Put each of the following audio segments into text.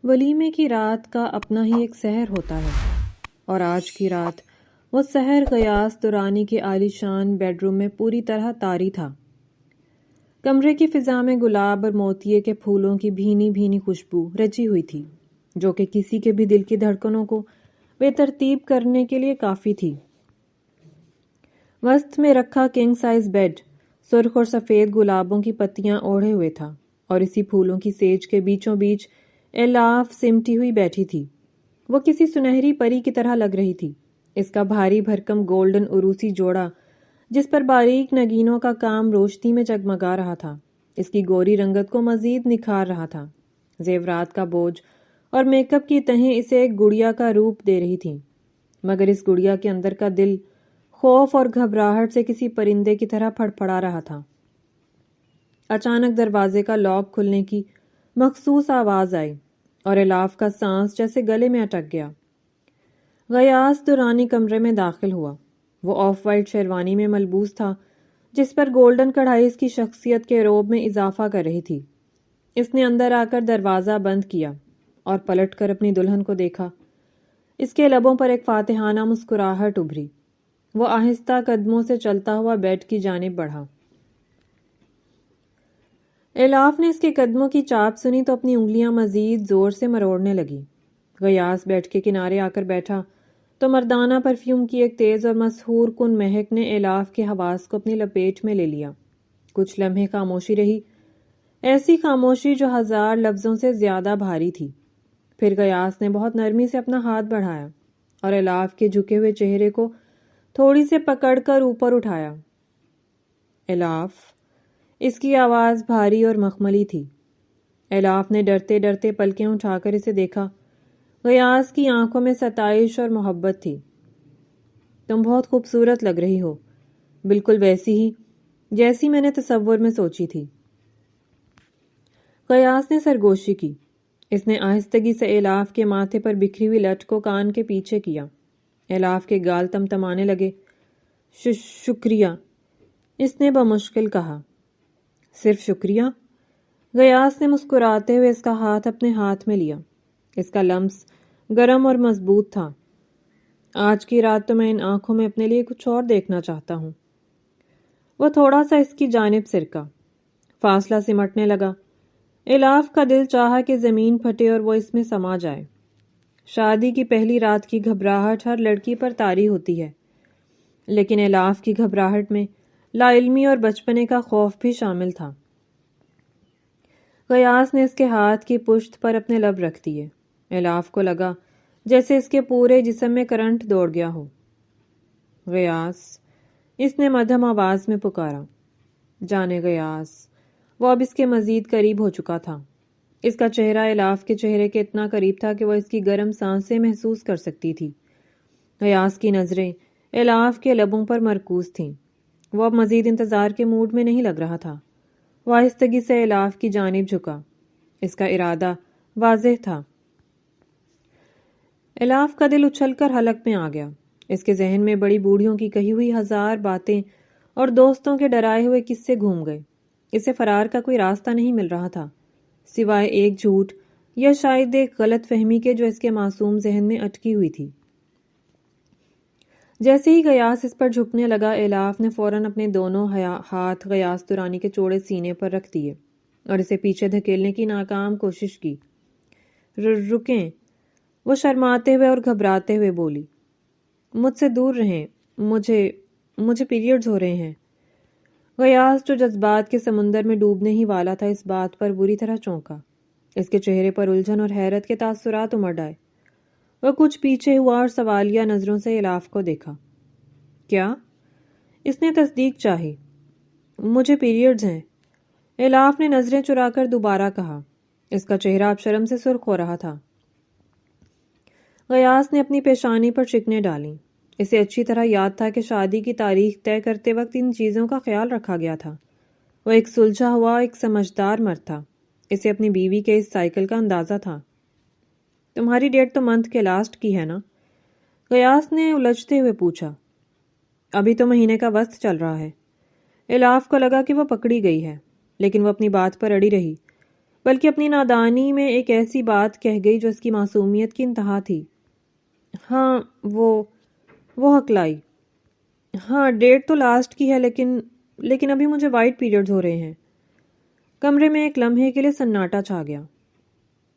ولیمے کی رات کا اپنا ہی ایک سحر ہوتا ہے، اور آج کی رات وہ سحر غیاث درانی کے عالی شان بیڈ روم میں پوری طرح طاری تھا۔ کمرے کی فضا میں گلاب اور موتیے کے پھولوں کی بھینی بھینی خوشبو رچی ہوئی تھی، جو کہ کسی کے بھی دل کی دھڑکنوں کو بے ترتیب کرنے کے لیے کافی تھی۔ وسط میں رکھا کنگ سائز بیڈ سرخ اور سفید گلابوں کی پتیاں اوڑھے ہوئے تھا، اور اسی پھولوں کی سیج کے بیچوں بیچ الاف سمٹی ہوئی بیٹھی تھی۔ وہ کسی سنہری پری کی طرح لگ رہی تھی۔ اس کا بھاری بھرکم گولڈن عروسی جوڑا، جس پر باریک نگینوں کا کام روشنی میں جگمگا رہا تھا، اس کی گوری رنگت کو مزید نکھار رہا تھا۔ زیورات کا بوجھ اور میک اپ کی تہیں اسے ایک گڑیا کا روپ دے رہی تھیں، مگر اس گڑیا کے اندر کا دل خوف اور گھبراہٹ سے کسی پرندے کی طرح پھڑپڑا رہا تھا۔ اچانک دروازے کا لاک کھلنے کی مخصوص آواز آئی، اور الاف کا سانس جیسے گلے میں اٹک گیا۔ غیاث درانی کمرے میں داخل ہوا۔ وہ آف وائٹ شیروانی میں ملبوس تھا، جس پر گولڈن کڑھائی اس کی شخصیت کے روب میں اضافہ کر رہی تھی۔ اس نے اندر آ کر دروازہ بند کیا اور پلٹ کر اپنی دلہن کو دیکھا۔ اس کے لبوں پر ایک فاتحانہ مسکراہٹ ابھری۔ وہ آہستہ قدموں سے چلتا ہوا بیڈ کی جانب بڑھا۔ الاف نے اس کے قدموں کی چاپ سنی تو اپنی انگلیاں مزید زور سے مروڑنے لگی۔ غیاث بیڈ کے کنارے آ کر بیٹھا تو مردانہ پرفیوم کی ایک تیز اور مسحور کن مہک نے الاف کے حواس کو اپنی لپیٹ میں لے لیا۔ کچھ لمحے خاموشی رہی، ایسی خاموشی جو 1000 لفظوں سے زیادہ بھاری تھی۔ پھر غیاث نے بہت نرمی سے اپنا ہاتھ بڑھایا اور الاف کے جھکے ہوئے چہرے کو تھوڑی سے پکڑ کر اوپر اٹھایا۔ الاف، اس کی آواز بھاری اور مخملی تھی۔ الاف نے ڈرتے ڈرتے پلکیں اٹھا کر اسے دیکھا۔ غیاث کی آنکھوں میں ستائش اور محبت تھی۔ تم بہت خوبصورت لگ رہی ہو، بالکل ویسی ہی جیسی میں نے تصور میں سوچی تھی۔ غیاث نے سرگوشی کی۔ اس نے آہستگی سے الاف کے ماتھے پر بکھری ہوئی لٹ کو کان کے پیچھے کیا۔ الاف کے گال تمتمانے لگے۔ شکریہ، اس نے بمشکل کہا۔ صرف شکریہ؟ غیاث نے مسکراتے ہوئے اس کا ہاتھ اپنے ہاتھ میں لیا۔ اس کا لمس گرم اور مضبوط تھا۔ آج کی رات تو میں ان آنکھوں میں اپنے لیے کچھ اور دیکھنا چاہتا ہوں۔ وہ تھوڑا سا اس کی جانب سرکا۔ فاصلہ سمٹنے لگا۔ الاف کا دل چاہا کہ زمین پھٹے اور وہ اس میں سما جائے۔ شادی کی پہلی رات کی گھبراہٹ ہر لڑکی پر طاری ہوتی ہے، لیکن الاف کی گھبراہٹ میں لا علمی اور بچپنے کا خوف بھی شامل تھا۔ غیاث نے اس کے ہاتھ کی پشت پر اپنے لب رکھ دیے۔ الاف کو لگا جیسے اس کے پورے جسم میں کرنٹ دوڑ گیا ہو۔ غیاث، اس نے مدھم آواز میں پکارا۔ جانے غیاث، وہ اب اس کے مزید قریب ہو چکا تھا۔ اس کا چہرہ الاف کے چہرے کے اتنا قریب تھا کہ وہ اس کی گرم سانسیں محسوس کر سکتی تھی۔ غیاث کی نظریں الاف کے لبوں پر مرکوز تھیں۔ وہ اب مزید انتظار کے موڈ میں نہیں لگ رہا تھا۔ وہ آہستگی سے الاف کی جانب جھکا۔ اس کا ارادہ واضح تھا۔ الاف کا دل اچھل کر حلق میں آ گیا۔ اس کے ذہن میں بڑی بوڑھیوں کی کہی ہوئی 1000 باتیں اور دوستوں کے ڈرائے ہوئے قصے گھوم گئے۔ اسے فرار کا کوئی راستہ نہیں مل رہا تھا، سوائے ایک جھوٹ یا شاید ایک غلط فہمی کے جو اس کے معصوم ذہن میں اٹکی ہوئی تھی۔ جیسے ہی غیاث اس پر جھکنے لگا، الاف نے فوراً اپنے دونوں ہاتھ غیاث درانی کے چوڑے سینے پر رکھ دیے اور اسے پیچھے دھکیلنے کی ناکام کوشش کی۔ رکیں، وہ شرماتے ہوئے اور گھبراتے ہوئے بولی۔ مجھ سے دور رہیں، مجھے پیریڈز ہو رہے ہیں۔ غیاث، جو جذبات کے سمندر میں ڈوبنے ہی والا تھا، اس بات پر بری طرح چونکا۔ اس کے چہرے پر الجھن اور حیرت کے تاثرات امڈ آئے۔ وہ کچھ پیچھے ہوا اور سوالیہ نظروں سے الاف کو دیکھا۔ کیا؟ اس نے تصدیق چاہی۔ مجھے پیریڈز ہیں، الاف نے نظریں چرا کر دوبارہ کہا۔ اس کا چہرہ اب شرم سے سرخ ہو رہا تھا۔ غیاث نے اپنی پیشانی پر شکنیں ڈالیں۔ اسے اچھی طرح یاد تھا کہ شادی کی تاریخ طے کرتے وقت ان چیزوں کا خیال رکھا گیا تھا۔ وہ ایک سلجھا ہوا، ایک سمجھدار مرد تھا۔ اسے اپنی بیوی کے اس سائیکل کا اندازہ تھا۔ تمہاری ڈیٹ تو منتھ کے لاسٹ کی ہے نا؟ غیاث نے الجھتے ہوئے پوچھا۔ ابھی تو مہینے کا وسط چل رہا ہے۔ الاف کو لگا کہ وہ پکڑی گئی ہے، لیکن وہ اپنی بات پر اڑی رہی۔ بلکہ اپنی نادانی میں ایک ایسی بات کہہ گئی جو اس کی معصومیت کی انتہا تھی۔ ہاں وہ ہکلائی، ہاں ڈیٹ تو لاسٹ کی ہے، لیکن ابھی مجھے وائٹ پیریڈز ہو رہے ہیں۔ کمرے میں ایک لمحے کے لیے سناٹا چھا گیا۔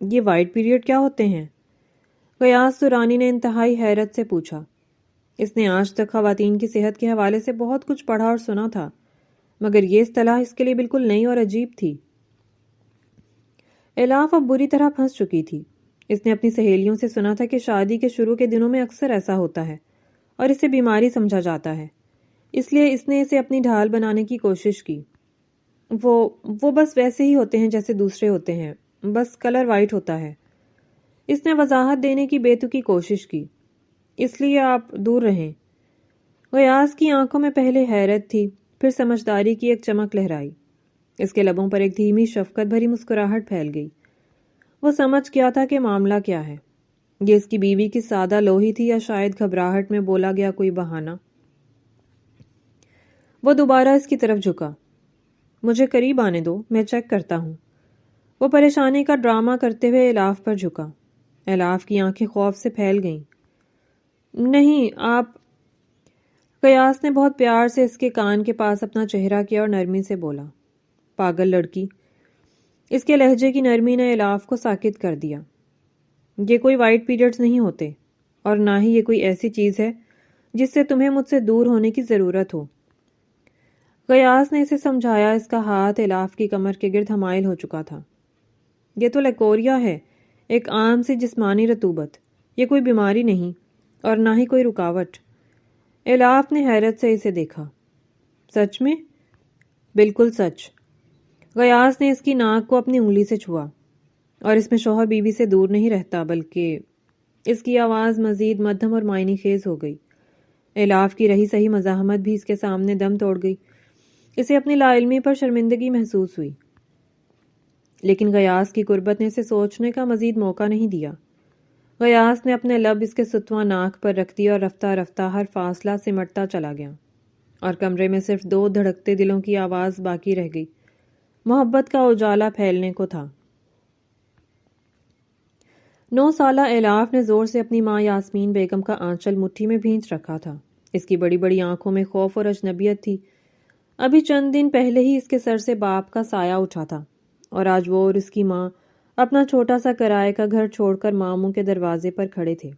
یہ وائٹ پیریڈ کیا ہوتے ہیں؟ غیاث سورانی نے انتہائی حیرت سے پوچھا۔ اس نے آج تک خواتین کی صحت کے حوالے سے بہت کچھ پڑھا اور سنا تھا، مگر یہ اصطلاح اس کے لیے بالکل نئی اور عجیب تھی۔ الاف اب بری طرح پھنس چکی تھی۔ اس نے اپنی سہیلیوں سے سنا تھا کہ شادی کے شروع کے دنوں میں اکثر ایسا ہوتا ہے اور اسے بیماری سمجھا جاتا ہے، اس لیے اس نے اسے اپنی ڈھال بنانے کی کوشش کی۔ وہ بس ویسے ہی ہوتے ہیں جیسے دوسرے ہوتے ہیں، بس کلر وائٹ ہوتا ہے۔ اس نے وضاحت دینے کی بے تکی کوشش کی، اس لیے آپ دور رہیں۔ غیاث کی آنکھوں میں پہلے حیرت تھی، پھر سمجھداری کی ایک چمک لہرائی۔ اس کے لبوں پر ایک دھیمی شفقت بھری مسکراہٹ پھیل گئی۔ وہ سمجھ گیا تھا کہ معاملہ کیا ہے۔ یہ اس کی بیوی کی سادہ لوہی تھی یا شاید گھبراہٹ میں بولا گیا کوئی بہانہ۔ وہ دوبارہ اس کی طرف جھکا۔ مجھے قریب آنے دو، میں چیک کرتا ہوں۔ وہ پریشانی کا ڈرامہ کرتے ہوئے الاف پر جھکا۔ الاف کی آنکھیں خوف سے پھیل گئیں۔ نہیں، آپ… غیاث نے بہت پیار سے اس کے کان کے پاس اپنا چہرہ کیا اور نرمی سے بولا، پاگل لڑکی۔ اس کے لہجے کی نرمی نے الاف کو ساکت کر دیا۔ یہ کوئی وائٹ پیریڈز نہیں ہوتے، اور نہ ہی یہ کوئی ایسی چیز ہے جس سے تمہیں مجھ سے دور ہونے کی ضرورت ہو۔ غیاث نے اسے سمجھایا۔ اس کا ہاتھ الاف کی کمر کے گرد حمائل ہو چکا تھا۔ یہ تو لیکوریا ہے، ایک عام سی جسمانی رطوبت۔ یہ کوئی بیماری نہیں اور نہ ہی کوئی رکاوٹ۔ الاف نے حیرت سے اسے دیکھا۔ سچ میں؟ بالکل سچ۔ غیاث نے اس کی ناک کو اپنی انگلی سے چھوا، اور اس میں شوہر بیوی سے دور نہیں رہتا، بلکہ… اس کی آواز مزید مدھم اور معنی خیز ہو گئی۔ الاف کی رہی سہی مزاحمت بھی اس کے سامنے دم توڑ گئی۔ اسے اپنی لا علمی پر شرمندگی محسوس ہوئی، لیکن غیاث کی قربت نے اسے سوچنے کا مزید موقع نہیں دیا۔ غیاث نے اپنے لب اس کے ستواں ناک پر رکھ دی اور رفتہ رفتہ ہر فاصلہ سمٹتا چلا گیا، اور کمرے میں صرف دو دھڑکتے دلوں کی آواز باقی رہ گئی۔ محبت کا اجالا پھیلنے کو تھا۔ 9 سالہ الاف نے زور سے اپنی ماں یاسمین بیگم کا آنچل مٹھی میں بھینچ رکھا تھا۔ اس کی بڑی بڑی آنکھوں میں خوف اور اجنبیت تھی۔ ابھی چند دن پہلے ہی اس کے سر سے باپ کا سایہ اٹھا تھا، اور آج وہ اور اس کی ماں اپنا چھوٹا سا کرائے کا گھر چھوڑ کر ماموں کے دروازے پر کھڑے تھے۔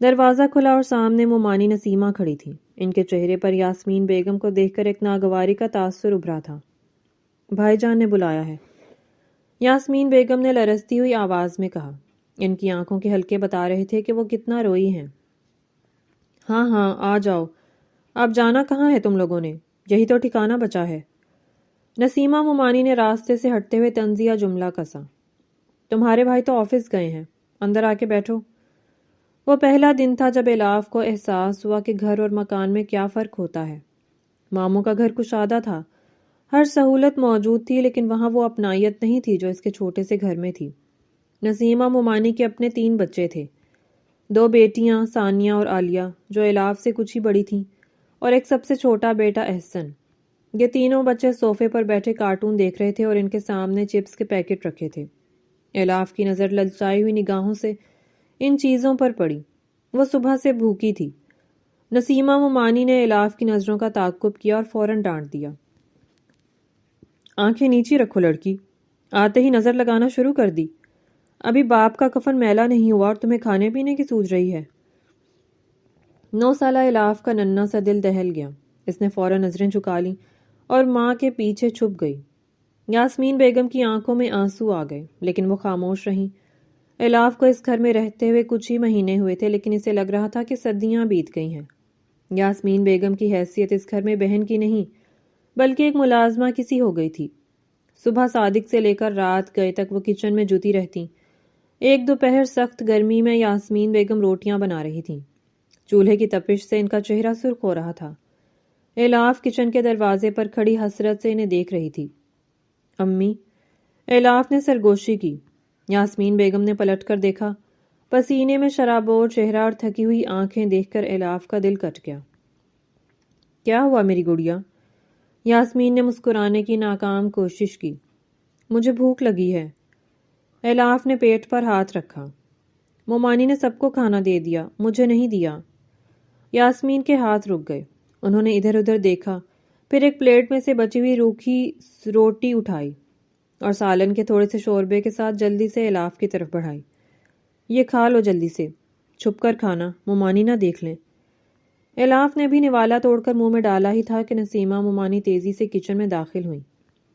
دروازہ کھلا اور سامنے مومانی نسیمہ کھڑی تھی۔ ان کے چہرے پر یاسمین بیگم کو دیکھ کر ایک ناگواری کا تاثر ابھرا تھا۔ بھائی جان نے بلایا ہے، یاسمین بیگم نے لرزتی ہوئی آواز میں کہا۔ ان کی آنکھوں کے حلقے بتا رہے تھے کہ وہ کتنا روئی ہیں۔ ہاں آ جاؤ۔ اب جانا کہاں ہے تم لوگوں نے؟ یہی تو ٹھکانہ بچا ہے۔ نسیمہ مومانی نے راستے سے ہٹتے ہوئے طنزیہ جملہ کسا۔ تمہارے بھائی تو آفس گئے ہیں، اندر آ کے بیٹھو۔ وہ پہلا دن تھا جب الاف کو احساس ہوا کہ گھر اور مکان میں کیا فرق ہوتا ہے۔ ماموں کا گھر کشادہ تھا، ہر سہولت موجود تھی، لیکن وہاں وہ اپنائیت نہیں تھی جو اس کے چھوٹے سے گھر میں تھی۔ نسیمہ مومانی کے اپنے 3 بچے تھے، 2 بیٹیاں ثانیہ اور عالیہ جو الاف سے کچھ ہی بڑی تھیں، اور ایک سب سے چھوٹا بیٹا احسن۔ یہ تینوں بچے صوفے پر بیٹھے کارٹون دیکھ رہے تھے اور ان کے سامنے چپس کے پیکٹ رکھے تھے۔ الاف کی نظر للچائی ہوئی نگاہوں سے ان چیزوں پر پڑی۔ وہ صبح سے بھوکی تھی۔ نسیمہ مومانی نے الاف کی نظروں کا تعقب کیا اور فوراً ڈانٹ دیا۔ آنکھیں نیچی رکھو لڑکی، آتے ہی نظر لگانا شروع کر دی۔ ابھی باپ کا کفن میلا نہیں ہوا اور تمہیں کھانے پینے کی سوچ رہی ہے۔ 9 سالہ الاف کا ننھا سا دل دہل گیا۔ اس نے فوراً نظریں جھکا لیں اور ماں کے پیچھے چھپ گئی۔ یاسمین بیگم کی آنکھوں میں آنسو آ گئے، لیکن وہ خاموش رہیں۔ الاف کو اس گھر میں رہتے ہوئے کچھ ہی مہینے ہوئے تھے، لیکن اسے لگ رہا تھا کہ صدیاں بیت گئی ہیں۔ یاسمین بیگم کی حیثیت اس گھر میں بہن کی نہیں، بلکہ ایک ملازمہ کسی ہو گئی تھی۔ صبح صادق سے لے کر رات گئے تک وہ کچن میں جتی رہتی۔ ایک دوپہر سخت گرمی میں یاسمین بیگم روٹیاں بنا رہی تھیں۔ چولہے کی تپش سے ان کا چہرہ سرخ ہو رہا تھا۔ الاف کچن کے دروازے پر کھڑی حسرت سے انہیں دیکھ رہی تھی۔ امی، الاف نے سرگوشی کی۔ یاسمین بیگم نے پلٹ کر دیکھا۔ پسینے میں شرابور چہرہ اور تھکی ہوئی آنکھیں دیکھ کر الاف کا دل کٹ گیا۔ کیا ہوا میری گڑیا؟ یاسمین نے مسکرانے کی ناکام کوشش کی۔ مجھے بھوک لگی ہے۔ الاف نے پیٹ پر ہاتھ رکھا۔ مومانی نے سب کو کھانا دے دیا، مجھے نہیں دیا۔ یاسمین کے ہاتھ رک گئے۔ انہوں نے ادھر ادھر دیکھا، پھر ایک پلیٹ میں سے بچی ہوئی روکھی روٹی اٹھائی اور سالن کے تھوڑے سے شوربے کے ساتھ جلدی سے الاف کی طرف بڑھائی۔ یہ کھا لو جلدی سے، چھپ کر کھانا، مومانی نہ دیکھ لیں۔ الاف نے بھی نوالا توڑ کر منہ میں ڈالا ہی تھا کہ نسیمہ مومانی تیزی سے کچن میں داخل ہوئیں۔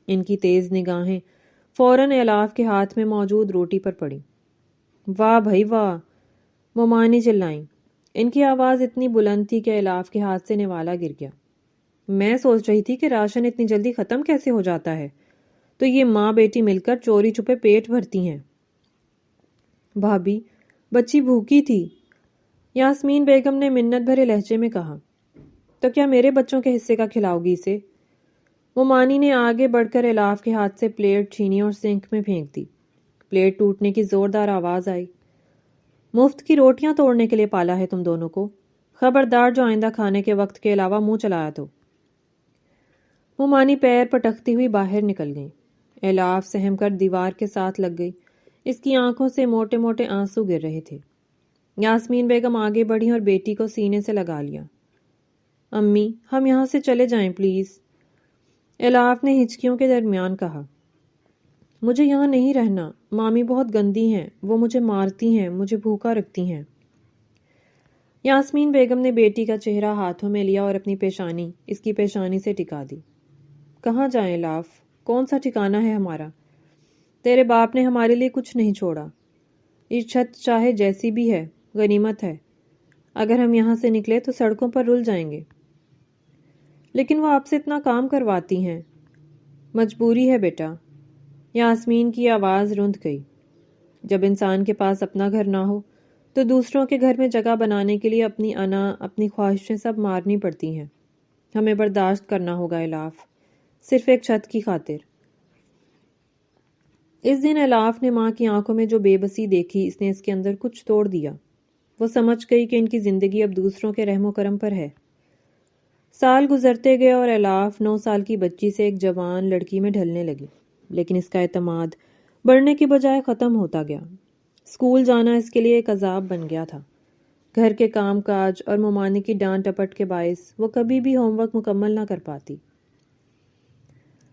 ان کی تیز نگاہیں فوراً الاف کے ہاتھ میں موجود روٹی پر پڑی۔ واہ بھائی واہ، مومانی چلائیں۔ ان کی آواز اتنی بلند تھی کہ الاف کے ہاتھ سے نوالا گر گیا۔ میں سوچ رہی تھی کہ راشن اتنی جلدی ختم کیسے ہو جاتا ہے، تو یہ ماں بیٹی مل کر چوری چھپے پیٹ بھرتی ہیں۔ بھابی، بچی بھوکی تھی، یاسمین بیگم نے منت بھرے لہجے میں کہا۔ تو کیا میرے بچوں کے حصے کا کھلاؤ گی اسے؟ مومانی نے آگے بڑھ کر الاف کے ہاتھ سے پلیٹ چھینی اور سنک میں پھینک دی۔ پلیٹ ٹوٹنے کی زوردار آواز آئی۔ مفت کی روٹیاں توڑنے کے لیے پالا ہے تم دونوں کو، خبردار جو آئندہ کھانے کے وقت کے علاوہ منہ چلایا تو۔ مومانی پیر پٹکتی ہوئی باہر نکل گئی۔ الاف سہم کر دیوار کے ساتھ لگ گئی۔ اس کی آنکھوں سے موٹے موٹے آنسو گر رہے تھے۔ یاسمین بیگم آگے بڑھی اور بیٹی کو سینے سے لگا لیا۔ امی، ہم یہاں سے چلے جائیں پلیز، الاف نے ہچکیوں کے درمیان کہا۔ مجھے یہاں نہیں رہنا، مامی بہت گندی ہیں، وہ مجھے مارتی ہیں، مجھے بھوکا رکھتی ہیں۔ یاسمین بیگم نے بیٹی کا چہرہ ہاتھوں میں لیا اور اپنی پیشانی اس کی پیشانی سے ٹکا دی۔ کہاں جائیں الاف؟ کون سا ٹھکانہ ہے ہمارا؟ تیرے باپ نے ہمارے لیے کچھ نہیں چھوڑا۔ یہ چھت چاہے جیسی بھی ہے، غنیمت ہے۔ اگر ہم یہاں سے نکلے تو سڑکوں پر رل جائیں گے۔ لیکن وہ آپ سے اتنا کام کرواتی ہیں۔ مجبوری ہے بیٹا۔ یاسمین کی آواز رند گئی۔ جب انسان کے پاس اپنا گھر نہ ہو تو دوسروں کے گھر میں جگہ بنانے کے لیے اپنی انا، اپنی خواہشیں سب مارنی پڑتی ہیں۔ ہمیں برداشت کرنا ہوگا الاف، صرف ایک چھت کی خاطر۔ اس دن الاف نے ماں کی آنکھوں میں جو بے بسی دیکھی، اس نے اس کے اندر کچھ توڑ دیا۔ وہ سمجھ گئی کہ ان کی زندگی اب دوسروں کے رحم و کرم پر ہے۔ سال گزرتے گئے اور الاف 9 سال کی بچی سے ایک جوان لڑکی میں ڈھلنے لگی، لیکن اس کا اعتماد بڑھنے کی بجائے ختم ہوتا گیا۔ اسکول جانا اس کے لیے ایک عذاب بن گیا تھا۔ گھر کے کام کاج اور مومانی کی ڈانٹ ٹپٹ کے باعث وہ کبھی بھی ہوم ورک مکمل نہ کر پاتی۔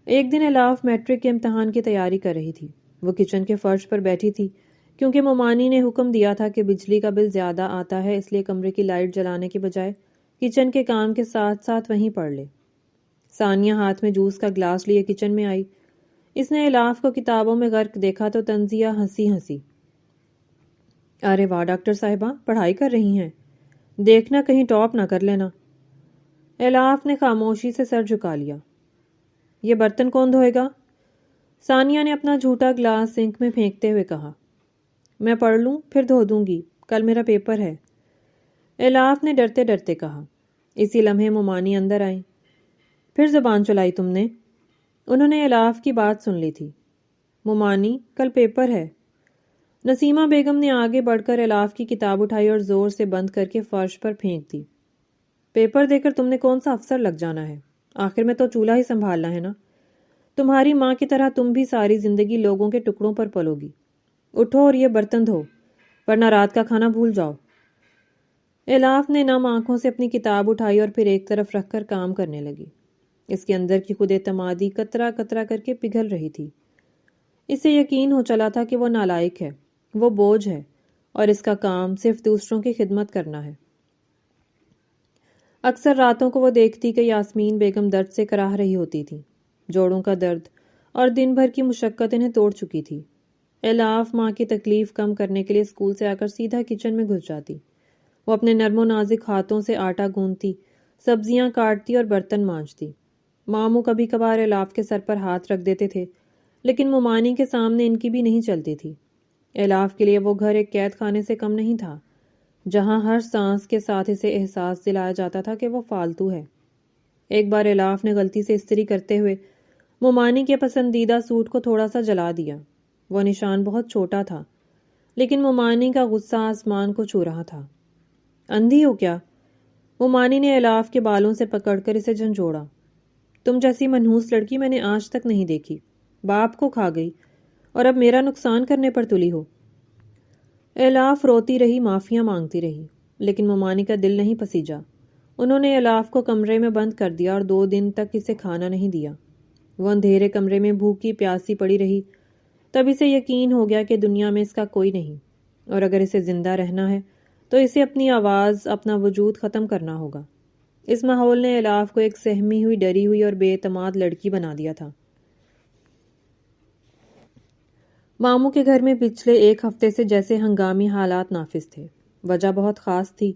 ایک دن الاف میٹرک کے امتحان کی تیاری کر رہی تھی۔ وہ کچن کے فرش پر بیٹھی تھی کیونکہ مومانی نے حکم دیا تھا کہ بجلی کا بل زیادہ آتا ہے، اس لیے کمرے کی لائٹ جلانے کے بجائے کچن کے کام کے ساتھ ساتھ وہیں پڑھ لے۔ ثانیہ ہاتھ میں جوس کا گلاس لیے کچن میں آئی۔ اس نے الاف کو کتابوں میں غرق دیکھا تو تنزیہ ہنسی۔ ارے واہ ڈاکٹر صاحبہ، پڑھائی کر رہی ہیں، دیکھنا کہیں ٹاپ نہ کر لینا۔ الاف نے خاموشی سے سر جھکا لیا۔ یہ برتن کون دھوئے گا؟ ثانیہ نے اپنا جھوٹا گلاس سنک میں پھینکتے ہوئے کہا۔ میں پڑھ لوں پھر دھو دوں گی، کل میرا پیپر ہے، الاف نے ڈرتے ڈرتے کہا۔ اسی لمحے مومانی اندر آئیں۔ پھر زبان چلائی تم نے؟ انہوں نے الاف کی بات سن لی تھی۔ مومانی، کل پیپر ہے۔ نسیمہ بیگم نے آگے بڑھ کر الاف کی کتاب اٹھائی اور زور سے بند کر کے فرش پر پھینک دی۔ پیپر دے کر تم نے کون سا افسر لگ جانا ہے؟ آخر میں تو چولہا ہی سنبھالنا ہے نا۔ تمہاری ماں کی طرح تم بھی ساری زندگی لوگوں کے ٹکڑوں پر پلو گی۔ اٹھو اور یہ برتن دھو، ورنہ رات کا کھانا بھول جاؤ۔ الاف نے نم آنکھوں سے اپنی کتاب اٹھائی اور پھر ایک طرف رکھ کر کام کرنے لگی۔ اس کے اندر کی خود اعتمادی قطرہ قطرہ کر کے پگھل رہی تھی۔ اسے یقین ہو چلا تھا کہ وہ نالائق ہے، وہ بوجھ ہے، اور اس کا کام صرف دوسروں کی خدمت کرنا ہے۔ اکثر راتوں کو وہ دیکھتی کہ یاسمین بیگم درد سے کراہ رہی ہوتی تھی۔ جوڑوں کا درد اور دن بھر کی مشقت انہیں توڑ چکی تھی۔ الاف ماں کی تکلیف کم کرنے کے لیے اسکول سے آ کر سیدھا کچن میں گھس جاتی۔ وہ اپنے نرم و نازک ہاتھوں سے آٹا گوندتی، سبزیاں کاٹتی اور برتن مانجتی۔ ماموں کبھی کبھار الاف کے سر پر ہاتھ رکھ دیتے تھے، لیکن مومانی کے سامنے ان کی بھی نہیں چلتی تھی۔ الاف کے لیے وہ گھر ایک قید خانے سے کم نہیں تھا، جہاں ہر سانس کے ساتھ اسے احساس دلایا جاتا تھا کہ وہ فالتو ہے۔ ایک بار الاف نے غلطی سے استری کرتے ہوئے مومانی کے پسندیدہ سوٹ کو تھوڑا سا جلا دیا۔ وہ نشان بہت چھوٹا تھا، لیکن مومانی کا غصہ آسمان کو چھو رہا تھا۔ اندھی ہو کیا؟ مومانی نے الاف کے بالوں سے پکڑ کر اسے جھنجھوڑا۔ تم جیسی منحوس لڑکی میں نے آج تک نہیں دیکھی۔ باپ کو کھا گئی اور اب میرا نقصان کرنے پر تلی ہو۔ الاف روتی رہی، معافیاں مانگتی رہی، لیکن ممانی کا دل نہیں پسیجا۔ انہوں نے الاف کو کمرے میں بند کر دیا اور 2 دن تک اسے کھانا نہیں دیا۔ وہ اندھیرے کمرے میں بھوکی پیاسی پڑی رہی۔ تب اسے یقین ہو گیا کہ دنیا میں اس کا کوئی نہیں، اور اگر اسے زندہ رہنا ہے تو اسے اپنی آواز، اپنا وجود ختم کرنا ہوگا۔ اس ماحول نے الاف کو ایک سہمی ہوئی، ڈری ہوئی اور بے اعتماد لڑکی بنا دیا تھا۔ ماموں کے گھر میں پچھلے 1 ہفتے سے جیسے ہنگامی حالات نافذ تھے۔ وجہ بہت خاص تھی۔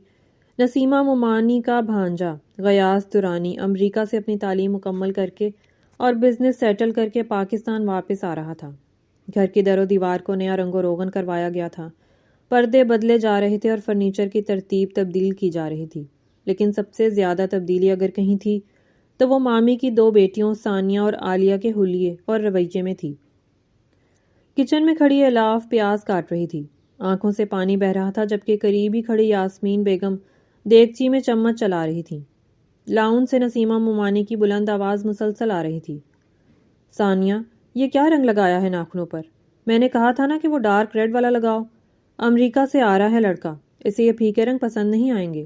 نسیمہ ممانی کا بھانجا غیاث درانی امریکہ سے اپنی تعلیم مکمل کر کے اور بزنس سیٹل کر کے پاکستان واپس آ رہا تھا۔ گھر کی در و دیوار کو نیا رنگ و روغن کروایا گیا تھا، پردے بدلے جا رہے تھے اور فرنیچر کی ترتیب تبدیل کی جا رہی تھی، لیکن سب سے زیادہ تبدیلی اگر کہیں تھی تو وہ مامی کی 2 بیٹیوں ثانیہ اور عالیہ کے حلیے اور رویے میں تھی۔ کچن میں کھڑی الاف پیاز کاٹ رہی تھی، آنکھوں سے پانی بہہ رہا تھا، جبکہ قریب ہی کھڑی یاسمین بیگم دیگچی میں چمچ چلا رہی تھی۔ لاؤن سے نسیمہ ممانی کی بلند آواز مسلسل آ رہی تھی، ثانیہ یہ کیا رنگ لگایا ہے ناخنوں پر؟ میں نے کہا تھا نا کہ وہ ڈارک ریڈ والا لگاؤ، امریکہ سے آ رہا ہے لڑکا، اسے یہ پھیکے رنگ پسند نہیں آئیں گے۔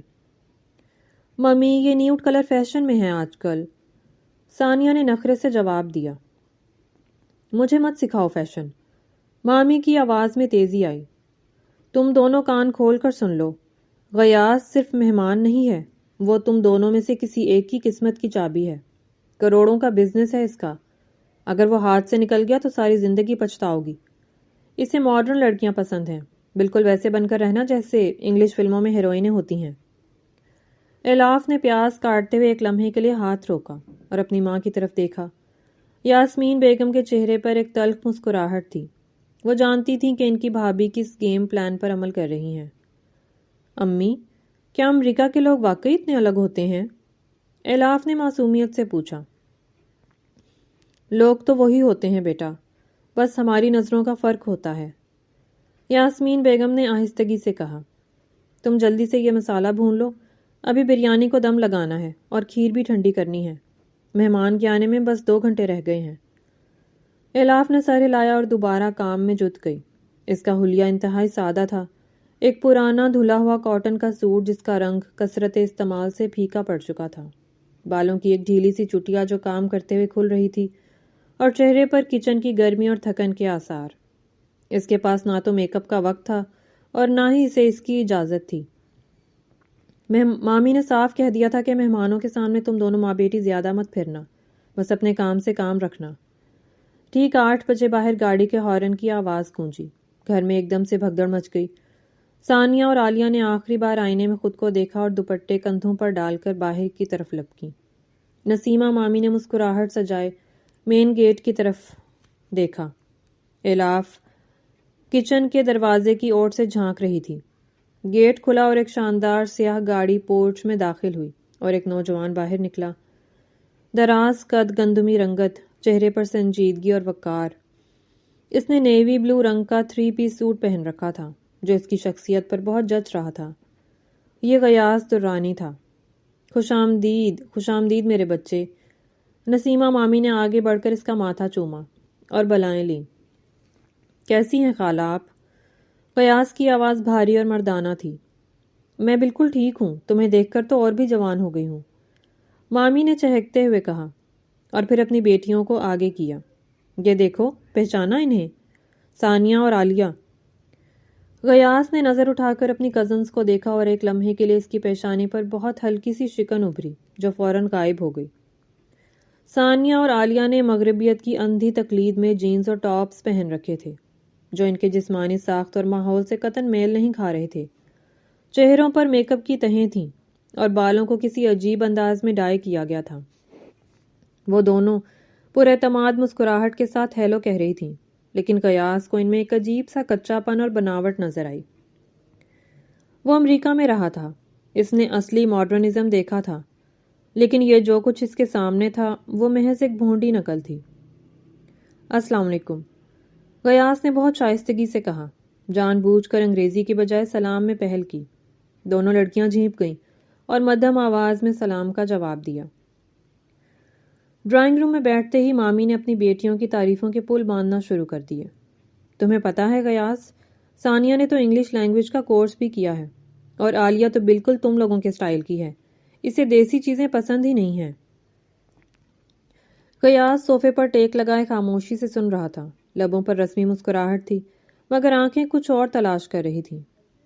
ممی یہ نیوڈ کلر فیشن میں ہے آج کل، ثانیہ نے نخرے سے جواب دیا۔ مجھے مت سکھاؤ فیشن، مامی کی آواز میں تیزی آئی۔ تم دونوں کان کھول کر سن لو، غیاث صرف مہمان نہیں ہے، وہ تم دونوں میں سے کسی ایک کی قسمت کی چابی ہے۔ کروڑوں کا بزنس ہے اس کا، اگر وہ ہاتھ سے نکل گیا تو ساری زندگی پچھتاؤ گی۔ اسے ماڈرن لڑکیاں پسند ہیں، بالکل ویسے بن کر رہنا جیسے انگلش فلموں میں ہیروئنیں ہوتی ہیں۔ الاف نے پیاز کاٹتے ہوئے ایک لمحے کے لیے ہاتھ روکا اور اپنی ماں کی طرف دیکھا۔ یاسمین بیگم کے چہرے پر ایک تلخ مسکراہٹ تھی۔ وہ جانتی تھیں کہ ان کی بھابھی کس گیم پلان پر عمل کر رہی ہیں۔ امی، کیا امریکہ کے لوگ واقعی اتنے الگ ہوتے ہیں؟ الاف نے معصومیت سے پوچھا۔ لوگ تو وہی ہوتے ہیں بیٹا، بس ہماری نظروں کا فرق ہوتا ہے، یاسمین بیگم نے آہستگی سے کہا۔ تم جلدی سے یہ مسالہ بھون لو، ابھی بریانی کو دم لگانا ہے اور کھیر بھی ٹھنڈی کرنی ہے، مہمان کے آنے میں بس 2 گھنٹے رہ گئے ہیں۔ الاف نے سر ہلایا اور دوبارہ کام میں جت گئی۔ اس کا حلیہ انتہائی سادہ تھا، ایک پرانا دھلا ہوا کاٹن کا سوٹ جس کا رنگ کثرت استعمال سے پھیکا پڑ چکا تھا، بالوں کی ایک ڈھیلی سی چٹیا جو کام کرتے ہوئے کھل رہی تھی، اور چہرے پر کچن کی گرمی اور تھکن کے آثار۔ اس کے پاس نہ تو میک اپ کا وقت تھا اور نہ ہی اسے اس کی اجازت تھی۔ مامی نے صاف کہہ دیا تھا کہ مہمانوں کے سامنے تم دونوں ماں بیٹی زیادہ مت پھرنا، بس اپنے کام سے کام رکھنا۔ ٹھیک 8 بجے باہر گاڑی کے ہارن کی آواز گونجی، گھر میں ایک دم سے بھگدڑ مچ گئی۔ ثانیہ اور عالیہ نے آخری بار آئینے میں خود کو دیکھا اور دوپٹے کندھوں پر ڈال کر باہر کی طرف لپکی۔ نسیمہ مامی نے مسکراہٹ سجائے مین گیٹ کی طرف دیکھا۔ الاف کچن کے دروازے کی اوٹ سے جھانک رہی تھی۔ گیٹ کھلا اور ایک شاندار سیاہ گاڑی پورچ میں داخل ہوئی اور ایک نوجوان باہر نکلا۔ دراز قد، گندمی رنگت، چہرے پر سنجیدگی اور وقار۔ اس نے نیوی بلو رنگ کا 3 پیس سوٹ پہن رکھا تھا جو اس کی شخصیت پر بہت جچ رہا تھا۔ یہ غیاث درانی تھا۔ خوش آمدید، خوش آمدید میرے بچے۔ نسیمہ مامی نے آگے بڑھ کر اس کا ماتھا چوما اور بلائیں لیں۔ کیسی ہیں خالہ آپ؟ غیاث کی آواز بھاری اور مردانہ تھی۔ میں بالکل ٹھیک ہوں، تمہیں دیکھ کر تو اور بھی جوان ہو گئی ہوں، مامی نے چہکتے ہوئے کہا، اور پھر اپنی بیٹیوں کو آگے کیا۔ یہ دیکھو، پہچانا انہیں؟ ثانیہ اور عالیہ۔ غیاث نے نظر اٹھا کر اپنی کزنز کو دیکھا اور ایک لمحے کے لیے اس کی پیشانی پر بہت ہلکی سی شکن ابھری جو فوراً غائب ہو گئی۔ ثانیہ اور عالیہ نے مغربیت کی اندھی تقلید میں جینز اور ٹاپس پہن رکھے تھے جو ان کے جسمانی ساخت اور ماحول سے قطعاً میل نہیں کھا رہے تھے۔ چہروں پر میک اپ کی تہیں تھیں اور بالوں کو کسی عجیب انداز میں ڈائی کیا گیا تھا۔ وہ دونوں پر اعتماد مسکراہٹ کے ساتھ ہیلو کہہ رہی تھیں، لیکن غیاث کو ان میں ایک عجیب سا کچا پن اور بناوٹ نظر آئی۔ وہ امریکہ میں رہا تھا، اس نے اصلی ماڈرنزم دیکھا تھا، لیکن یہ جو کچھ اس کے سامنے تھا وہ محض ایک بھونڈی نقل تھی۔ السلام علیکم، غیاث نے بہت شائستگی سے کہا، جان بوجھ کر انگریزی کی بجائے سلام میں پہل کی۔ دونوں لڑکیاں جھینپ گئیں اور مدھم آواز میں سلام کا جواب دیا۔ ڈرائنگ روم میں بیٹھتے ہی مامی نے اپنی بیٹیوں کی تعریفوں کے پل باندھنا شروع کر دیے۔ تمہیں پتا ہے غیاث، ثانیہ نے تو انگلش لینگویج کا کورس بھی کیا ہے، اور عالیہ تو بالکل تم لوگوں کے سٹائل کی ہے، اسے دیسی چیزیں پسند ہی نہیں ہیں۔ غیاث صوفے پر ٹیک لگائے خاموشی سے سن رہا تھا، لبوں پر رسمی مسکراہٹ تھی مگر آنکھیں کچھ اور تلاش کر رہی تھیں۔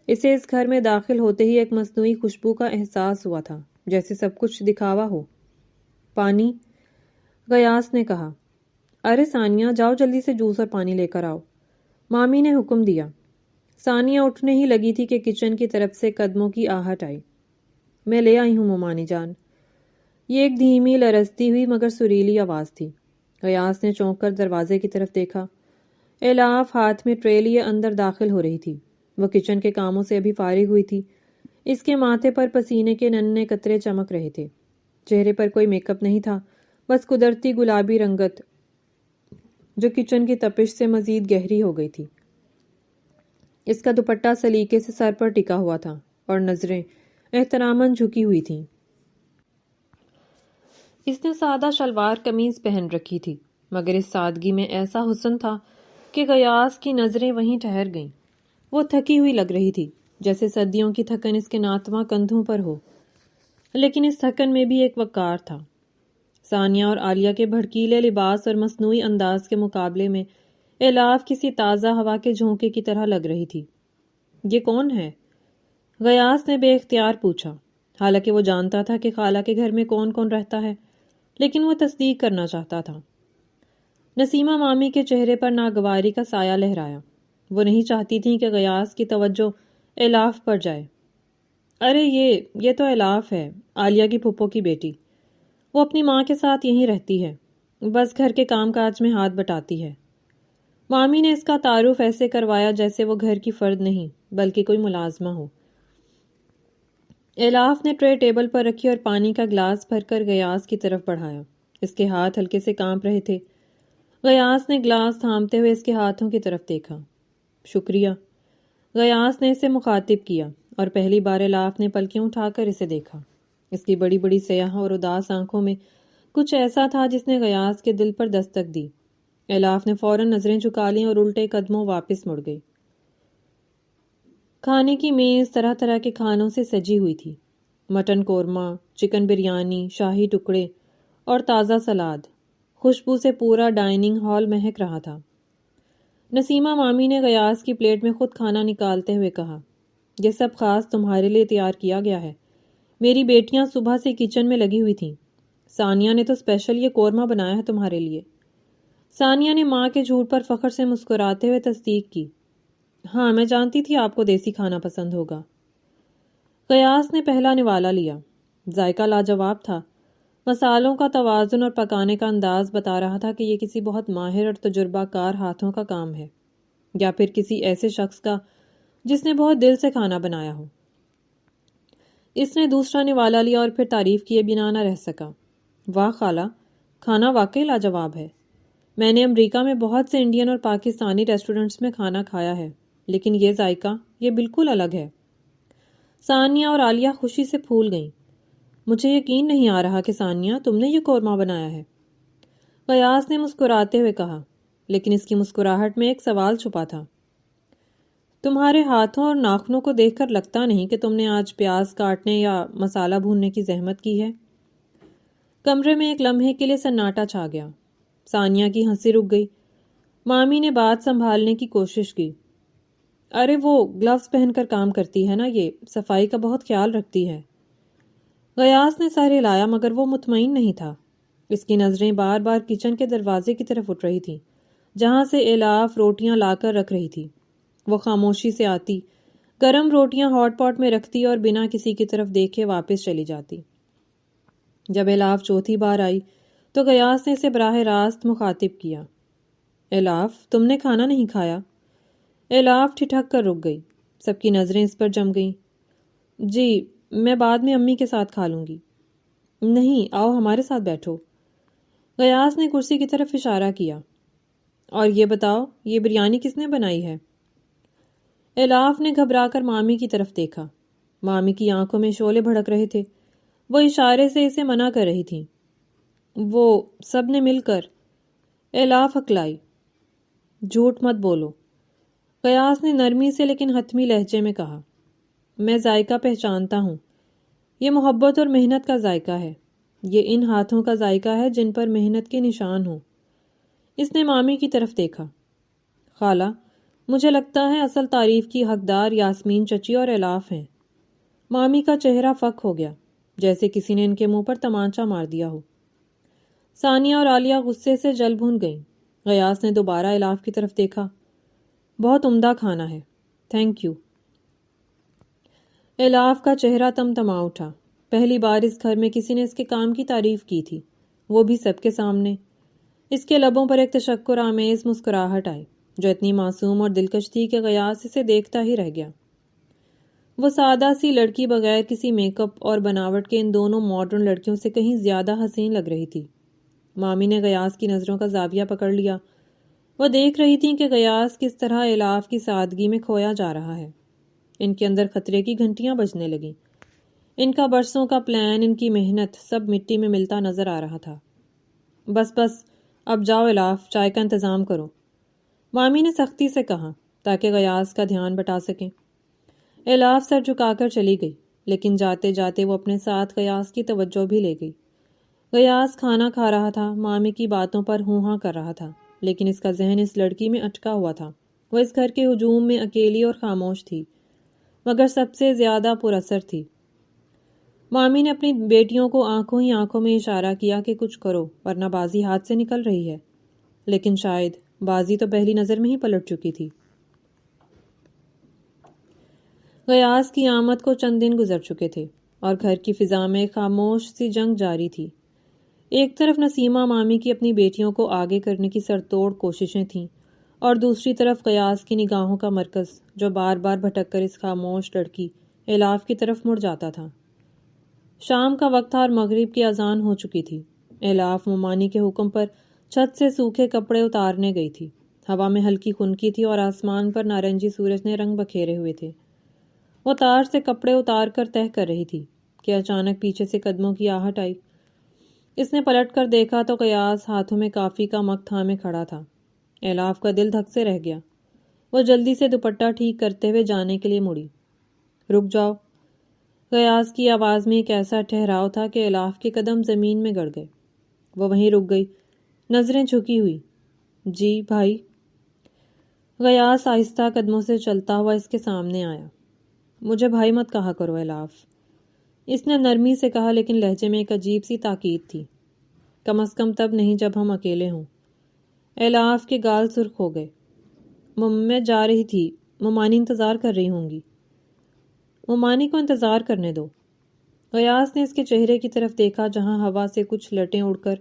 اسے اس گھر میں داخل ہوتے ہی ایک مصنوعی خوشبو کا احساس ہوا تھا، جیسے سب کچھ دکھاوا ہو۔ پانی؟ غیاث نے کہا۔ ارے ثانیہ، جاؤ جلدی سے جوس اور پانی لے کر آؤ، مامی نے حکم دیا۔ ثانیہ اٹھنے ہی لگی تھی کہ کچن کی طرف سے قدموں کی آہٹ آئی۔ میں لے آئی ہوں مومانی جان، یہ ایک دھیمی لرزتی ہوئی مگر سریلی آواز تھی۔ غیاث نے چونک کر دروازے کی طرف دیکھا۔ الاف ہاتھ میں ٹرے لیے اندر داخل ہو رہی تھی۔ وہ کچن کے کاموں سے ابھی فارغ ہوئی تھی۔ اس کے ماتھے پر پسینے کے ننھے قطرے چمک رہے تھے۔ چہرے پر کوئی میک اپ نہیں تھا، بس قدرتی گلابی رنگت جو کچن کی تپش سے مزید گہری ہو گئی تھی۔ اس کا دوپٹہ سلیقے سے سر پر ٹکا ہوا تھا اور نظریں احتراماً جھکی ہوئی تھیں۔ اس نے سادہ شلوار قمیض پہن رکھی تھی، مگر اس سادگی میں ایسا حسن تھا کہ غیاث کی نظریں وہیں ٹھہر گئیں۔ وہ تھکی ہوئی لگ رہی تھی، جیسے صدیوں کی تھکن اس کے ناتواں کندھوں پر ہو، لیکن اس تھکن میں بھی ایک وقار تھا۔ ثانیہ اور عالیہ کے بھڑکیلے لباس اور مصنوعی انداز کے مقابلے میں الاف کسی تازہ ہوا کے جھونکے کی طرح لگ رہی تھی۔ یہ کون ہے؟ غیاث نے بے اختیار پوچھا، حالانکہ وہ جانتا تھا کہ خالہ کے گھر میں کون کون رہتا ہے، لیکن وہ تصدیق کرنا چاہتا تھا۔ نسیمہ مامی کے چہرے پر ناگواری کا سایہ لہرایا۔ وہ نہیں چاہتی تھی کہ غیاث کی توجہ الاف پر جائے۔ ارے یہ تو الاف ہے، عالیہ کی پھپھو کی بیٹی۔ وہ اپنی ماں کے ساتھ یہیں رہتی ہے، بس گھر کے کام کاج میں ہاتھ بٹاتی ہے۔ مامی نے اس کا تعارف ایسے کروایا جیسے وہ گھر کی فرد نہیں بلکہ کوئی ملازمہ ہو۔ الاف نے ٹرے ٹیبل پر رکھی اور پانی کا گلاس بھر کر غیاث کی طرف بڑھایا۔ اس کے ہاتھ ہلکے سے کانپ رہے تھے۔ غیاث نے گلاس تھامتے ہوئے اس کے ہاتھوں کی طرف دیکھا۔ شکریہ، غیاث نے اسے مخاطب کیا، اور پہلی بار الاف نے پلکیں اٹھا کر اسے دیکھا۔ اس کی بڑی بڑی سیاہ اور اداس آنکھوں میں کچھ ایسا تھا جس نے غیاث کے دل پر دستک دی۔ الاف نے فوراً نظریں جھکا لیں اور الٹے قدموں واپس مڑ گئی۔ کھانے کی میز طرح طرح کے کھانوں سے سجی ہوئی تھی۔ مٹن قورمہ، چکن بریانی، شاہی ٹکڑے اور تازہ سلاد۔ خوشبو سے پورا ڈائننگ ہال مہک رہا تھا۔ نسیمہ مامی نے غیاث کی پلیٹ میں خود کھانا نکالتے ہوئے کہا، یہ سب خاص تمہارے لیے تیار کیا گیا ہے۔ میری بیٹیاں صبح سے کچن میں لگی ہوئی تھیں۔ ثانیہ نے تو اسپیشل یہ قورمہ بنایا ہے تمہارے لیے۔ ثانیہ نے ماں کے جھوٹ پر فخر سے مسکراتے ہوئے تصدیق کی۔ ہاں، میں جانتی تھی آپ کو دیسی کھانا پسند ہوگا۔ غیاث نے پہلا نوالا لیا۔ ذائقہ لاجواب تھا۔ مسالوں کا توازن اور پکانے کا انداز بتا رہا تھا کہ یہ کسی بہت ماہر اور تجربہ کار ہاتھوں کا کام ہے، یا پھر کسی ایسے شخص کا جس نے بہت دل سے کھانا بنایا ہو۔ اس نے دوسرا نوالا لیا اور پھر تعریف کیے بنا نہ رہ سکا۔ واہ خالہ، کھانا واقعی لاجواب ہے۔ میں نے امریکہ میں بہت سے انڈین اور پاکستانی ریسٹورنٹس میں کھانا کھایا ہے، لیکن یہ ذائقہ، یہ بالکل الگ ہے۔ ثانیہ اور عالیہ خوشی سے پھول گئیں۔ مجھے یقین نہیں آ رہا کہ ثانیہ، تم نے یہ قورمہ بنایا ہے، غیاث نے مسکراتے ہوئے کہا، لیکن اس کی مسکراہٹ میں ایک سوال چھپا تھا۔ تمہارے ہاتھوں اور ناخنوں کو دیکھ کر لگتا نہیں کہ تم نے آج پیاز کاٹنے یا مسالہ بھوننے کی زحمت کی ہے۔ کمرے میں ایک لمحے کے لیے سناٹا چھا گیا۔ ثانیہ کی ہنسی رک گئی۔ مامی نے بات سنبھالنے کی کوشش کی۔ ارے وہ گلوز پہن کر کام کرتی ہے نا، یہ صفائی کا بہت خیال رکھتی ہے۔ غیاث نے سر ہلایا مگر وہ مطمئن نہیں تھا۔ اس کی نظریں بار بار کچن کے دروازے کی طرف اٹھ رہی تھیں، جہاں سے الاف روٹیاں لا کر رکھ رہی تھی۔ وہ خاموشی سے آتی، گرم روٹیاں ہاٹ پاٹ میں رکھتی اور بنا کسی کی طرف دیکھے واپس چلی جاتی۔ جب الاف چوتھی بار آئی تو غیاث نے اسے براہ راست مخاطب کیا، الاف، تم نے کھانا نہیں کھایا؟ الاف ٹھٹک کر رک گئی۔ سب کی نظریں اس پر جم گئیں۔ جی، میں بعد میں امی کے ساتھ کھا لوں گی۔ نہیں، آؤ ہمارے ساتھ بیٹھو۔ غیاث نے کرسی کی طرف اشارہ کیا۔ اور یہ بتاؤ، یہ بریانی کس نے بنائی ہے؟ الاف نے گھبرا کر مامی کی طرف دیکھا۔ مامی کی آنکھوں میں شعلے بھڑک رہے تھے۔ وہ اشارے سے اسے منع کر رہی تھیں۔ وہ سب نے مل کر، الاف ہکلائی۔ جھوٹ مت بولو، قیاس نے نرمی سے لیکن حتمی لہجے میں کہا۔ میں ذائقہ پہچانتا ہوں، یہ محبت اور محنت کا ذائقہ ہے، یہ ان ہاتھوں کا ذائقہ ہے جن پر محنت کے نشان ہوں۔ اس نے مامی کی طرف دیکھا۔ خالہ، مجھے لگتا ہے اصل تعریف کی حقدار یاسمین چچی اور الاف ہیں۔ مامی کا چہرہ فک ہو گیا، جیسے کسی نے ان کے منہ پر تمانچہ مار دیا ہو۔ ثانیہ اور عالیہ غصے سے جل بھن گئیں۔ غیاث نے دوبارہ الاف کی طرف دیکھا۔ بہت عمدہ کھانا ہے، تھینک یو۔ الاف کا چہرہ تمتما اٹھا۔ پہلی بار اس گھر میں کسی نے اس کے کام کی تعریف کی تھی، وہ بھی سب کے سامنے۔ اس کے لبوں پر ایک تشکر آمیز مسکراہٹ آئی جو اتنی معصوم اور دلکش تھی کہ غیاث اسے دیکھتا ہی رہ گیا۔ وہ سادہ سی لڑکی بغیر کسی میک اپ اور بناوٹ کے ان دونوں ماڈرن لڑکیوں سے کہیں زیادہ حسین لگ رہی تھی۔ مامی نے غیاث کی نظروں کا زاویہ پکڑ لیا۔ وہ دیکھ رہی تھیں کہ غیاث کس طرح الاف کی سادگی میں کھویا جا رہا ہے۔ ان کے اندر خطرے کی گھنٹیاں بجنے لگیں۔ ان کا برسوں کا پلان، ان کی محنت، سب مٹی میں ملتا نظر آ رہا تھا۔ بس بس، اب جاؤ الاف، چائے کا انتظام کرو، مامی نے سختی سے کہا تاکہ غیاث کا دھیان بٹا سکیں۔ الاف سر جھکا کر چلی گئی، لیکن جاتے جاتے وہ اپنے ساتھ غیاث کی توجہ بھی لے گئی۔ غیاث کھانا کھا رہا تھا، مامی کی باتوں پر ہوں ہاں کر رہا تھا، لیکن اس کا ذہن اس لڑکی میں اٹکا ہوا تھا۔ وہ اس گھر کے ہجوم میں اکیلی اور خاموش تھی، مگر سب سے زیادہ پر اثر تھی۔ مامی نے اپنی بیٹیوں کو آنکھوں ہی آنکھوں میں اشارہ کیا کہ کچھ کرو ورنہ بازی ہاتھ سے نکل رہی ہے، لیکن شاید بازی تو پہلی نظر میں ہی پلٹ چکی تھی۔ غیاث کی آمد کو چند دن گزر چکے تھے اور گھر کی فضا میں خاموش سی جنگ جاری تھی۔ ایک طرف نسیمہ مامی کی اپنی بیٹیوں کو آگے کرنے کی سرتوڑ کوششیں تھیں، اور دوسری طرف غیاث کی نگاہوں کا مرکز جو بار بار بھٹک کر اس خاموش لڑکی الاف کی طرف مڑ جاتا تھا۔ شام کا وقت تھا اور مغرب کی اذان ہو چکی تھی۔ الاف ممانی کے حکم پر چھت سے سوکھے کپڑے اتارنے گئی تھی۔ ہوا میں ہلکی خنکی تھی اور آسمان پر نارنجی سورج نے رنگ بکھیرے ہوئے تھے۔ وہ تار سے کپڑے اتار کر تہہ کر رہی تھی کہ اچانک پیچھے سے قدموں کی آہٹ آئی۔ اس نے پلٹ کر دیکھا تو غیاث ہاتھوں میں کافی کا مگ تھامے کھڑا تھا۔ الاف کا دل دھک سے رہ گیا۔ وہ جلدی سے دوپٹہ ٹھیک کرتے ہوئے جانے کے لیے مڑی۔ رک جاؤ، غیاث کی آواز میں ایک ایسا ٹھہراؤ تھا کہ الاف کے قدم زمین میں گڑ گئے۔ وہ وہیں رک گئی، نظریں جھکی ہوئی۔ جی بھائی۔ غیاث آہستہ قدموں سے چلتا ہوا اس کے سامنے آیا۔ مجھے بھائی مت کہا کرو الاف، اس نے نرمی سے کہا، لیکن لہجے میں ایک عجیب سی تاکید تھی۔ کم از کم تب نہیں جب ہم اکیلے ہوں۔ الاف کے گال سرخ ہو گئے۔ میں جا رہی تھی، ممانی انتظار کر رہی ہوں گی۔ ممانی کو انتظار کرنے دو۔ غیاث نے اس کے چہرے کی طرف دیکھا جہاں ہوا سے کچھ لٹیں اڑ کر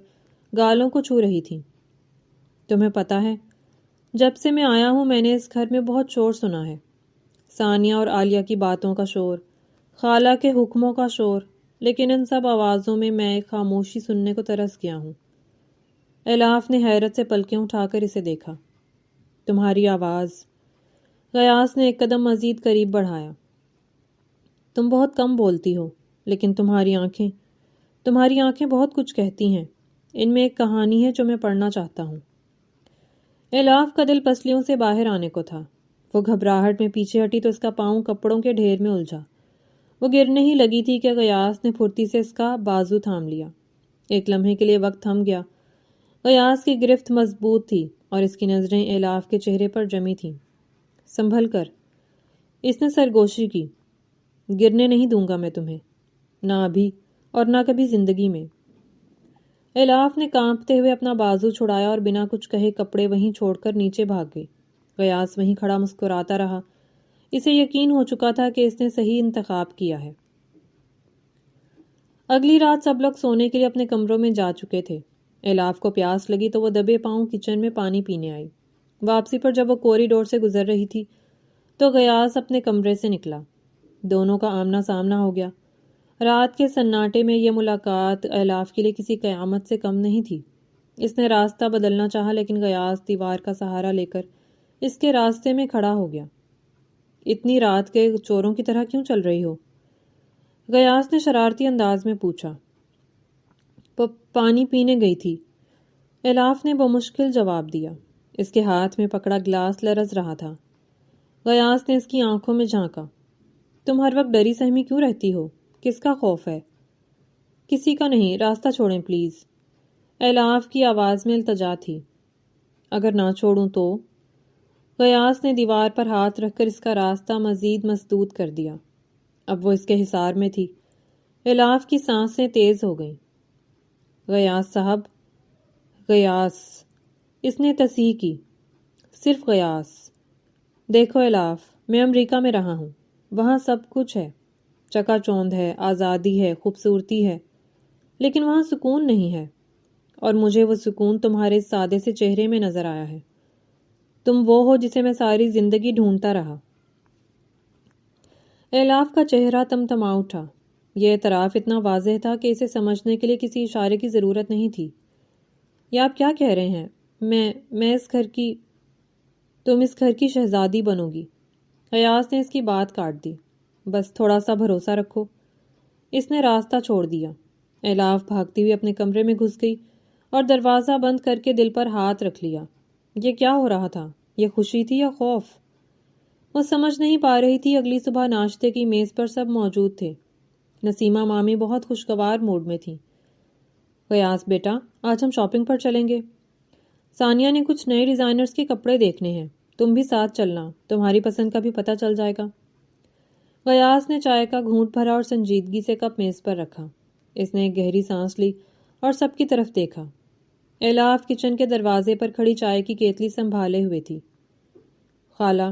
گالوں کو چھو رہی تھیں۔ تمہیں پتہ ہے، جب سے میں آیا ہوں میں نے اس گھر میں بہت شور سنا ہے، ثانیہ اور عالیہ کی باتوں کا شور، خالہ کے حکموں کا شور، لیکن ان سب آوازوں میں ایک خاموشی سننے کو ترس گیا ہوں۔ الاف نے حیرت سے پلکیں اٹھا کر اسے دیکھا۔ تمہاری آواز؟ غیاث نے ایک قدم مزید قریب بڑھایا۔ تم بہت کم بولتی ہو، لیکن تمہاری آنکھیں بہت کچھ کہتی ہیں۔ ان میں ایک کہانی ہے جو میں پڑھنا چاہتا ہوں۔ الاف کا دل پسلیوں سے باہر آنے کو تھا۔ وہ گھبراہٹ میں پیچھے ہٹی تو اس کا پاؤں کپڑوں کے ڈھیر میں الجھا۔ وہ گرنے ہی لگی تھی کہ غیاث نے پھرتی سے اس کا بازو تھام لیا۔ ایک لمحے کے لیے وقت تھم گیا۔ غیاث کی گرفت مضبوط تھی اور اس کی نظریں الاف کے چہرے پر جمی تھیں۔ سنبھل کر، اس نے سرگوشی کی۔ گرنے نہیں دوں گا میں تمہیں، نہ ابھی اور نہ کبھی زندگی میں۔ الاف نے کانپتے ہوئے اپنا بازو چھڑایا اور بنا کچھ کہے کپڑے وہیں چھوڑ کر نیچے بھاگ گئی۔ غیاث وہیں کھڑا مسکراتا رہا۔ اسے یقین ہو چکا تھا کہ اس نے صحیح انتخاب کیا ہے۔ اگلی رات سب لوگ سونے کے لیے اپنے کمروں میں جا چکے تھے۔ الاف کو پیاس لگی تو وہ دبے پاؤں کچن میں پانی پینے آئی۔ واپسی پر جب وہ کوریڈور سے گزر رہی تھی تو غیاث اپنے کمرے سے نکلا۔ دونوں کا آمنا سامنا ہو گیا۔ رات کے سناٹے میں یہ ملاقات الاف کے لیے کسی قیامت سے کم نہیں تھی۔ اس نے راستہ بدلنا چاہا لیکن غیاث دیوار کا سہارا لے کر اس کے راستے میں کھڑا ہو گیا۔ اتنی رات کے چوروں کی طرح کیوں چل رہی ہو؟ غیاث نے شرارتی انداز میں پوچھا۔ پانی پینے گئی تھی، الاف نے بمشکل جواب دیا۔ اس کے ہاتھ میں پکڑا گلاس لرز رہا تھا۔ غیاث نے اس کی آنکھوں میں جھانکا۔ تم ہر وقت ڈری سہمی کیوں رہتی ہو؟ کس کا خوف ہے؟ کسی کا نہیں، راستہ چھوڑیں پلیز۔ الاف کی آواز میں التجا تھی۔ اگر نہ چھوڑوں تو؟ غیاث نے دیوار پر ہاتھ رکھ کر اس کا راستہ مزید مسدود کر دیا۔ اب وہ اس کے حصار میں تھی۔ الاف کی سانسیں تیز ہو گئیں۔ غیاث صاحب، غیاث، اس نے تصحیح کی، صرف غیاث۔ دیکھو الاف، میں امریکہ میں رہا ہوں، وہاں سب کچھ ہے، چکا چوند ہے، آزادی ہے، خوبصورتی ہے، لیکن وہاں سکون نہیں ہے، اور مجھے وہ سکون تمہارے سادے سے چہرے میں نظر آیا ہے۔ تم وہ ہو جسے میں ساری زندگی ڈھونڈتا رہا۔ الاف کا چہرہ تمتما اٹھا۔ یہ اعتراف اتنا واضح تھا کہ اسے سمجھنے کے لیے کسی اشارے کی ضرورت نہیں تھی۔ یہ آپ کیا کہہ رہے ہیں؟ میں اس گھر کی، تم اس گھر کی شہزادی بنو گی۔ غیاث نے اس کی بات کاٹ دی۔ بس تھوڑا سا بھروسہ رکھو۔ اس نے راستہ چھوڑ دیا۔ الاف بھاگتی ہوئی اپنے کمرے میں گھس گئی اور دروازہ بند کر کے دل پر ہاتھ رکھ لیا۔ یہ کیا ہو رہا تھا؟ یہ خوشی تھی یا خوف؟ وہ سمجھ نہیں پا رہی تھی۔ اگلی صبح ناشتے کی میز پر سب موجود تھے۔ نسیمہ مامی بہت خوشگوار موڈ میں تھی۔ غیاث بیٹا، آج ہم شاپنگ پر چلیں گے۔ ثانیہ نے کچھ نئے ڈیزائنرز کے کپڑے دیکھنے ہیں، تم بھی ساتھ چلنا، تمہاری پسند کا بھی پتہ چل جائے گا۔ غیاث نے چائے کا گھونٹ بھرا اور سنجیدگی سے کپ میز پر رکھا۔ اس نے ایک گہری سانس لی اور سب کی طرف دیکھا۔ الاف کچن کے دروازے پر کھڑی چائے کی کیتلی سنبھالے ہوئے تھی۔ خالہ،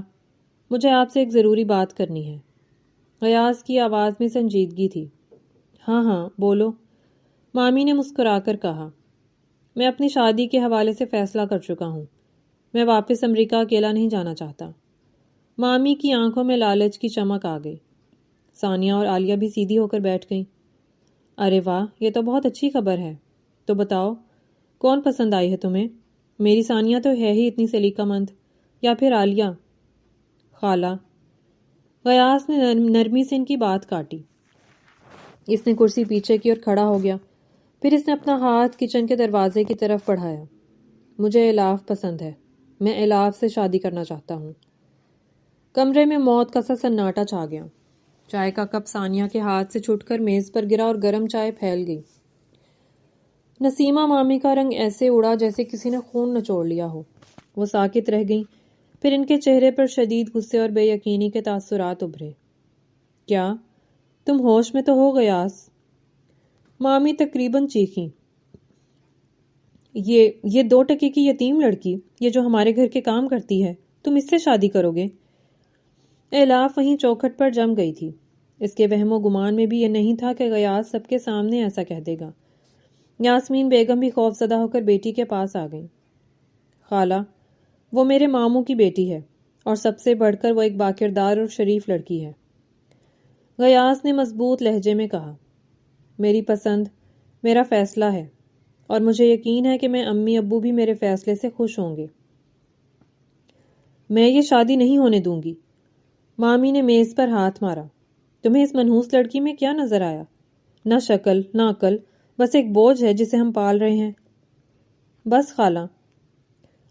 مجھے آپ سے ایک ضروری بات کرنی ہے۔ غیاث کی آواز میں سنجیدگی تھی۔ ہاں ہاں بولو، مامی نے مسکرا کر کہا۔ میں اپنی شادی کے حوالے سے فیصلہ کر چکا ہوں۔ میں واپس امریکہ اکیلا نہیں جانا چاہتا۔ مامی کی آنکھوں میں لالچ کی چمک آ گئی۔ ثانیہ اور عالیہ بھی سیدھی ہو کر بیٹھ گئیں۔ ارے واہ، یہ تو بہت اچھی خبر ہے۔ تو بتاؤ، کون پسند آئی ہے تمہیں؟ میری ثانیہ تو ہے ہی اتنی سلیقہ مند، یا پھر عالیہ؟ خالہ، غیاث نے نرمی سے ان کی بات کاٹی۔ اس نے کرسی پیچھے کی اور کھڑا ہو گیا۔ پھر اس نے اپنا ہاتھ کچن کے دروازے کی طرف بڑھایا۔ مجھے الاف پسند ہے، میں الاف سے شادی کرنا چاہتا ہوں۔ کمرے میں موت کا سا سناٹا چھا گیا۔ چائے کا کپ ثانیہ کے ہاتھ سے چھوٹ کر میز پر گرا اور گرم چائے پھیل گئی۔ نسیمہ مامی کا رنگ ایسے اڑا جیسے کسی نے خون نچوڑ لیا ہو۔ وہ ساکت رہ گئیں، پھر ان کے چہرے پر شدید غصے اور بے یقینی کے تاثرات ابھرے۔ کیا تم ہوش میں تو ہو غیاث؟ مامی تقریباً چیخیں۔ یہ 2 ٹکے کی یتیم لڑکی، یہ جو ہمارے گھر کے کام کرتی ہے، تم اس سے شادی کرو گے؟ الاف وہیں چوکھٹ پر جم گئی تھی۔ اس کے وہم و گمان میں بھی یہ نہیں تھا کہ غیاث سب کے سامنے ایسا کہہ دے گا۔ یاسمین بیگم بھی خوف زدہ ہو کر بیٹی کے پاس آ گئیں۔ خالہ، وہ میرے ماموں کی بیٹی ہے، اور سب سے بڑھ کر وہ ایک باکردار اور شریف لڑکی ہے۔ غیاث نے مضبوط لہجے میں کہا۔ میری پسند، میرا فیصلہ ہے، اور مجھے یقین ہے کہ میں امی ابو بھی میرے فیصلے سے خوش ہوں گے۔ میں یہ شادی نہیں ہونے دوں گی۔ مامی نے میز پر ہاتھ مارا۔ تمہیں اس منحوس لڑکی میں کیا نظر آیا؟ نہ شکل، نہ عقل، بس ایک بوجھ ہے جسے ہم پال رہے ہیں۔ بس خالہ۔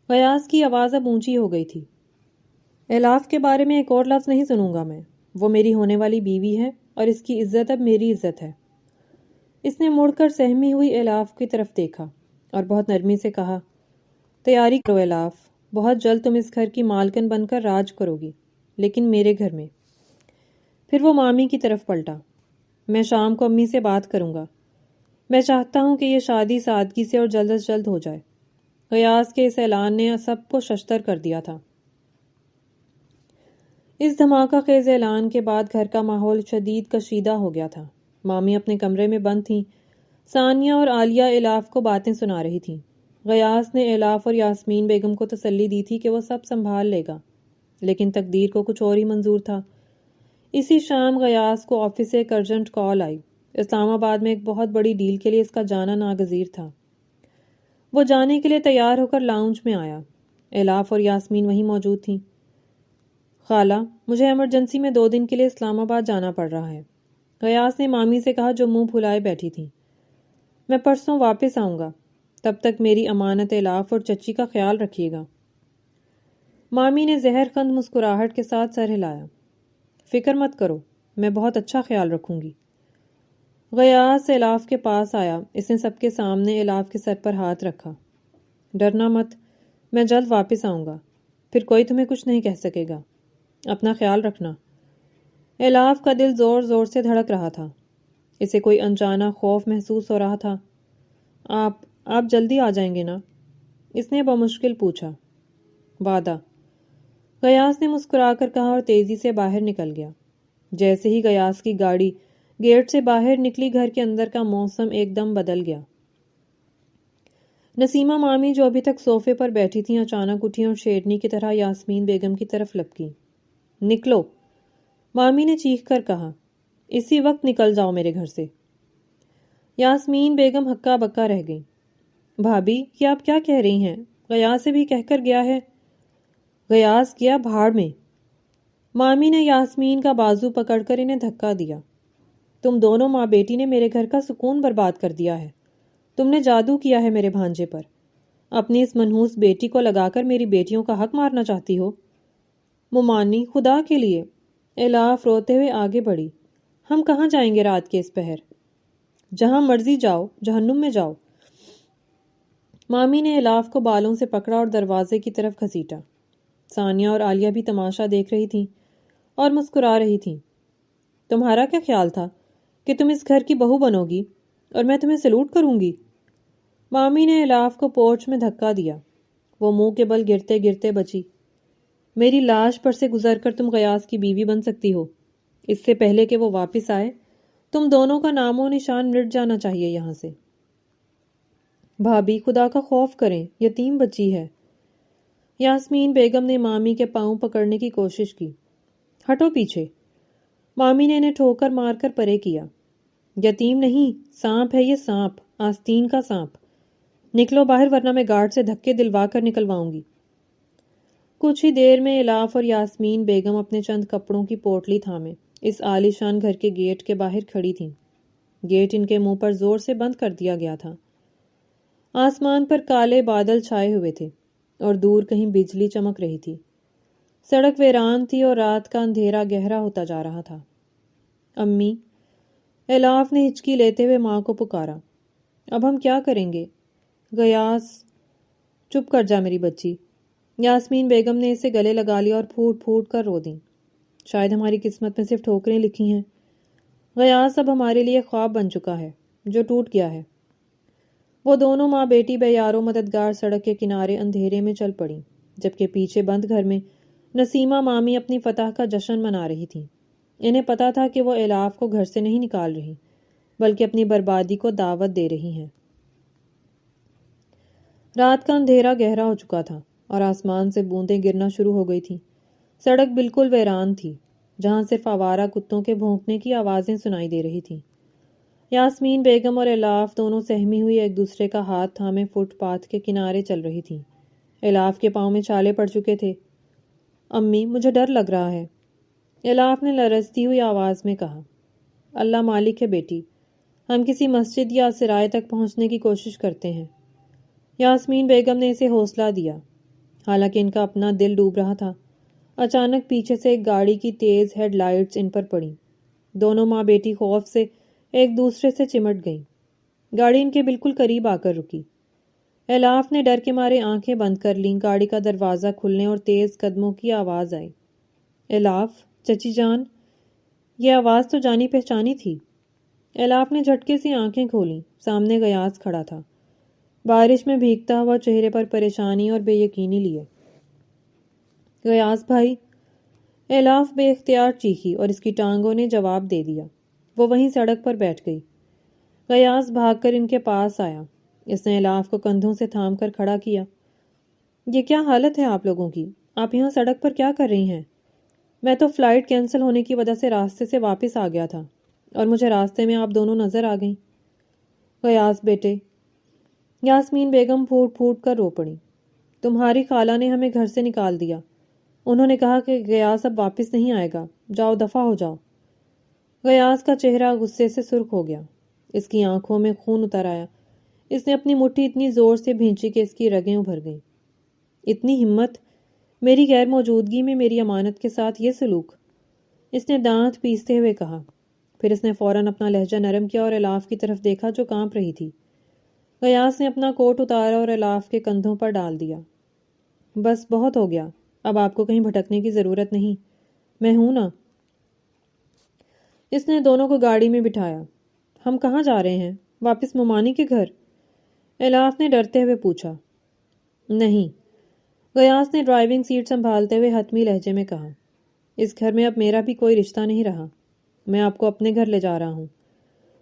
غیاث کی آواز اب اونچی ہو گئی تھی۔ الاف کے بارے میں ایک اور لفظ نہیں سنوں گا میں۔ وہ میری ہونے والی بیوی ہے، اور اس کی عزت اب میری عزت ہے۔ اس نے مڑ کر سہمی ہوئی الاف کی طرف دیکھا اور بہت نرمی سے کہا، تیاری کرو الاف، بہت جلد تم اس گھر کی مالکن بن کر راج کرو گی، لیکن میرے گھر میں۔ پھر وہ مامی کی طرف پلٹا۔ میں شام کو امی سے بات کروں گا۔ میں چاہتا ہوں کہ یہ شادی سادگی سے اور جلد از جلد ہو جائے۔ غیاث کے اس اعلان نے سب کو ششدر کر دیا تھا۔ اس دھماکہ خیز اعلان کے بعد گھر کا ماحول شدید کشیدہ ہو گیا تھا۔ مامی اپنے کمرے میں بند تھیں۔ ثانیہ اور عالیہ الاف کو باتیں سنا رہی تھیں۔ غیاث نے الاف اور یاسمین بیگم کو تسلی دی تھی کہ وہ سب سنبھال لے گا، لیکن تقدیر کو کچھ اور ہی منظور تھا۔ اسی شام غیاث کو آفس سے ایک ارجنٹ کال آئی۔ اسلام آباد میں ایک بہت بڑی ڈیل کے لیے اس کا جانا ناگزیر تھا۔ وہ جانے کے لیے تیار ہو کر لاؤنج میں آیا۔ الاف اور یاسمین وہیں موجود تھیں۔ خالہ، مجھے ایمرجنسی میں 2 دن کے لیے اسلام آباد جانا پڑ رہا ہے، غیاث نے مامی سے کہا جو منہ پھلائے بیٹھی تھیں۔ میں پرسوں واپس آؤں گا، تب تک میری امانت الاف اور چچی کا خیال رکھیے گا۔ مامی نے زہر خند مسکراہٹ کے ساتھ سر ہلایا۔ فکر مت کرو، میں بہت اچھا خیال رکھوں گی۔ غیاث الاف کے پاس آیا۔ اس نے سب کے سامنے الاف کے سر پر ہاتھ رکھا۔ ڈرنا مت، میں جلد واپس آؤں گا، پھر کوئی تمہیں کچھ نہیں کہہ سکے گا۔ اپنا خیال رکھنا۔ الاف کا دل زور زور سے دھڑک رہا تھا۔ اسے کوئی انجانا خوف محسوس ہو رہا تھا۔ آپ جلدی آ جائیں گے نا؟ اس نے بمشکل پوچھا۔ وعدہ، غیاث نے مسکرا کر کہا اور تیزی سے باہر نکل گیا۔ جیسے ہی غیاث کی گاڑی گیٹ سے باہر نکلی، گھر کے اندر کا موسم ایک دم بدل گیا۔ نسیمہ مامی جو ابھی تک صوفے پر بیٹھی تھیں اچانک اٹھی اور شیرنی کی طرح یاسمین بیگم کی طرف لپکی۔ نکلو، مامی نے چیخ کر کہا، اسی وقت نکل جاؤ میرے گھر سے۔ یاسمین بیگم ہکا بکا رہ گئی۔ بھابی، یہ آپ کیا کہہ رہی ہیں؟ غیاث سے بھی کہہ کر گیا ہے۔ غیاث گیا بھاڑ میں۔ مامی نے یاسمین کا بازو پکڑ کر انہیں دھکا دیا۔ تم دونوں ماں بیٹی نے میرے گھر کا سکون برباد کر دیا ہے۔ تم نے جادو کیا ہے میرے بھانجے پر۔ اپنی اس منحوس بیٹی کو لگا کر میری بیٹیوں کا حق مارنا چاہتی ہو؟ ممانی، خدا کے لیے۔ الاف روتے ہوئے آگے بڑھی۔ ہم کہاں جائیں گے رات کے اس پہر؟ جہاں مرضی جاؤ، جہنم میں جاؤ۔ مامی نے الاف کو بالوں سے پکڑا اور دروازے کی طرف گھسیٹا۔ ثانیہ اور عالیہ بھی تماشا دیکھ رہی تھیں اور مسکرا رہی تھیں۔ تمہارا کیا خیال تھا کہ تم اس گھر کی بہو بنو گی اور میں تمہیں سلوٹ کروں گی؟ مامی نے الاف کو پورچ میں دھکا دیا۔ وہ منہ کے بل گرتے گرتے بچی۔ میری لاش پر سے گزر کر تم غیاث کی بیوی بن سکتی ہو۔ اس سے پہلے کہ وہ واپس آئے، تم دونوں کا نام و نشان مٹ جانا چاہیے یہاں سے۔ بھابی، خدا کا خوف کریں، یتیم بچی ہے۔ یاسمین بیگم نے مامی کے پاؤں پکڑنے کی کوشش کی۔ ہٹو پیچھے۔ مامی نے انہیں ٹھوکر مار کر پرے کیا۔ یتیم نہیں، سانپ ہے یہ، سانپ، آستین کا سانپ۔ نکلو باہر ورنہ میں گارڈ سے دھکے دلوا کر نکلواؤں گی۔ کچھ ہی دیر میں الاف اور یاسمین بیگم اپنے چند کپڑوں کی پوٹلی تھامے اس عالیشان گھر کے گیٹ کے باہر کھڑی تھیں۔ گیٹ ان کے منہ پر زور سے بند کر دیا گیا تھا۔ آسمان پر کالے بادل چھائے ہوئے تھے اور دور کہیں بجلی چمک رہی تھی۔ سڑک ویران تھی اور رات کا اندھیرا گہرا ہوتا جا رہا تھا۔ امی، الاف نے ہچکی لیتے ہوئے ماں کو پکارا۔ اب ہم کیا کریں گے؟ غیاث، چپ کر جا میری بچی۔ یاسمین بیگم نے اسے گلے لگا لیا اور پھوٹ پھوٹ کر رو دیں۔ شاید ہماری قسمت میں صرف ٹھوکریں لکھی ہیں۔ غیاث اب ہمارے لیے خواب بن چکا ہے جو ٹوٹ گیا ہے۔ وہ دونوں ماں بیٹی بے یار و مددگار سڑک کے کنارے اندھیرے میں چل پڑیں، جبکہ پیچھے بند گھر میں نسیمہ مامی اپنی فتح کا جشن منا رہی تھیں۔ انہیں پتا تھا کہ وہ الاف کو گھر سے نہیں نکال رہی، بلکہ اپنی بربادی کو دعوت دے رہی ہیں۔ رات کا اندھیرا گہرا ہو چکا تھا اور آسمان سے بوندیں گرنا شروع ہو گئی تھیں۔ سڑک بالکل ویران تھی، جہاں صرف آوارہ کتوں کے بھونکنے کی آوازیں سنائی دے رہی تھیں۔ یاسمین بیگم اور الاف دونوں سہمی ہوئی ایک دوسرے کا ہاتھ تھامے فٹ پاتھ کے کنارے چل رہی تھیں۔ الاف کے پاؤں میں چھالے پڑ چکے تھے۔ امی، مجھے ڈر لگ رہا ہے، الاف نے لرزتی ہوئی آواز میں کہا۔ اللہ مالک ہے بیٹی، ہم کسی مسجد یا سرائے تک پہنچنے کی کوشش کرتے ہیں۔ یاسمین بیگم نے اسے حوصلہ دیا، حالانکہ ان کا اپنا دل ڈوب رہا تھا۔ اچانک پیچھے سے ایک گاڑی کی تیز ہیڈ لائٹس ان پر پڑیں۔ دونوں ماں بیٹی خوف سے ایک دوسرے سے چمٹ گئیں۔ گاڑی ان کے بالکل قریب آ کر رکی۔ الاف نے ڈر کے مارے آنکھیں بند کر لیں۔ گاڑی کا دروازہ کھلنے اور تیز قدموں کی آواز آئی۔ الاف، چچی جان، یہ آواز تو جانی پہچانی تھی۔ الاف نے جھٹکے سے آنکھیں کھولیں۔ سامنے غیاث کھڑا تھا، بارش میں بھیگتا ہوا، چہرے پر پریشانی اور بے یقینی لیے۔ غیاث بھائی، الاف بے اختیار چیخی اور اس کی ٹانگوں نے جواب دے دیا۔ وہ وہیں سڑک پر بیٹھ گئی۔ غیاث بھاگ کر ان کے پاس آیا۔ اس نے الاف کو کندھوں سے تھام کر کھڑا کیا۔ یہ کیا حالت ہے آپ لوگوں کی؟ آپ یہاں سڑک پر کیا کر رہی ہیں؟ میں تو فلائٹ کینسل ہونے کی وجہ سے راستے سے واپس آ گیا تھا اور مجھے راستے میں آپ دونوں نظر آ گئیں۔ غیاث بیٹے، یاسمین بیگم پھوٹ پھوٹ کر رو پڑی۔ تمہاری خالہ نے ہمیں گھر سے نکال دیا۔ انہوں نے کہا کہ غیاث اب واپس نہیں آئے گا، جاؤ دفع ہو جاؤ۔ غیاث کا چہرہ غصے سے سرخ ہو گیا۔ اس کی آنکھوں میں خون اتر آیا۔ اس نے اپنی مٹھی اتنی زور سے بھینچی کہ اس کی رگیں ابھر گئیں۔ اتنی ہمت! میری غیر موجودگی میں میری امانت کے ساتھ یہ سلوک! اس نے دانت پیستے ہوئے کہا۔ پھر اس نے فوراً اپنا لہجہ نرم کیا اور الاف کی طرف دیکھا جو کانپ رہی تھی۔ غیاث نے اپنا کوٹ اتارا اور الاف کے کندھوں پر ڈال دیا۔ بس بہت ہو گیا، اب آپ کو کہیں بھٹکنے کی ضرورت نہیں، میں ہوں نا۔ اس نے دونوں کو گاڑی میں بٹھایا۔ ہم کہاں جا رہے ہیں؟ واپس ممانی کے گھر؟ الاف نے ڈرتے ہوئے پوچھا۔ نہیں، غیاث نے ڈرائیونگ سیٹ سنبھالتے ہوئے حتمی لہجے میں کہا۔ اس گھر میں اب میرا بھی کوئی رشتہ نہیں رہا، میں آپ کو اپنے گھر لے جا رہا ہوں،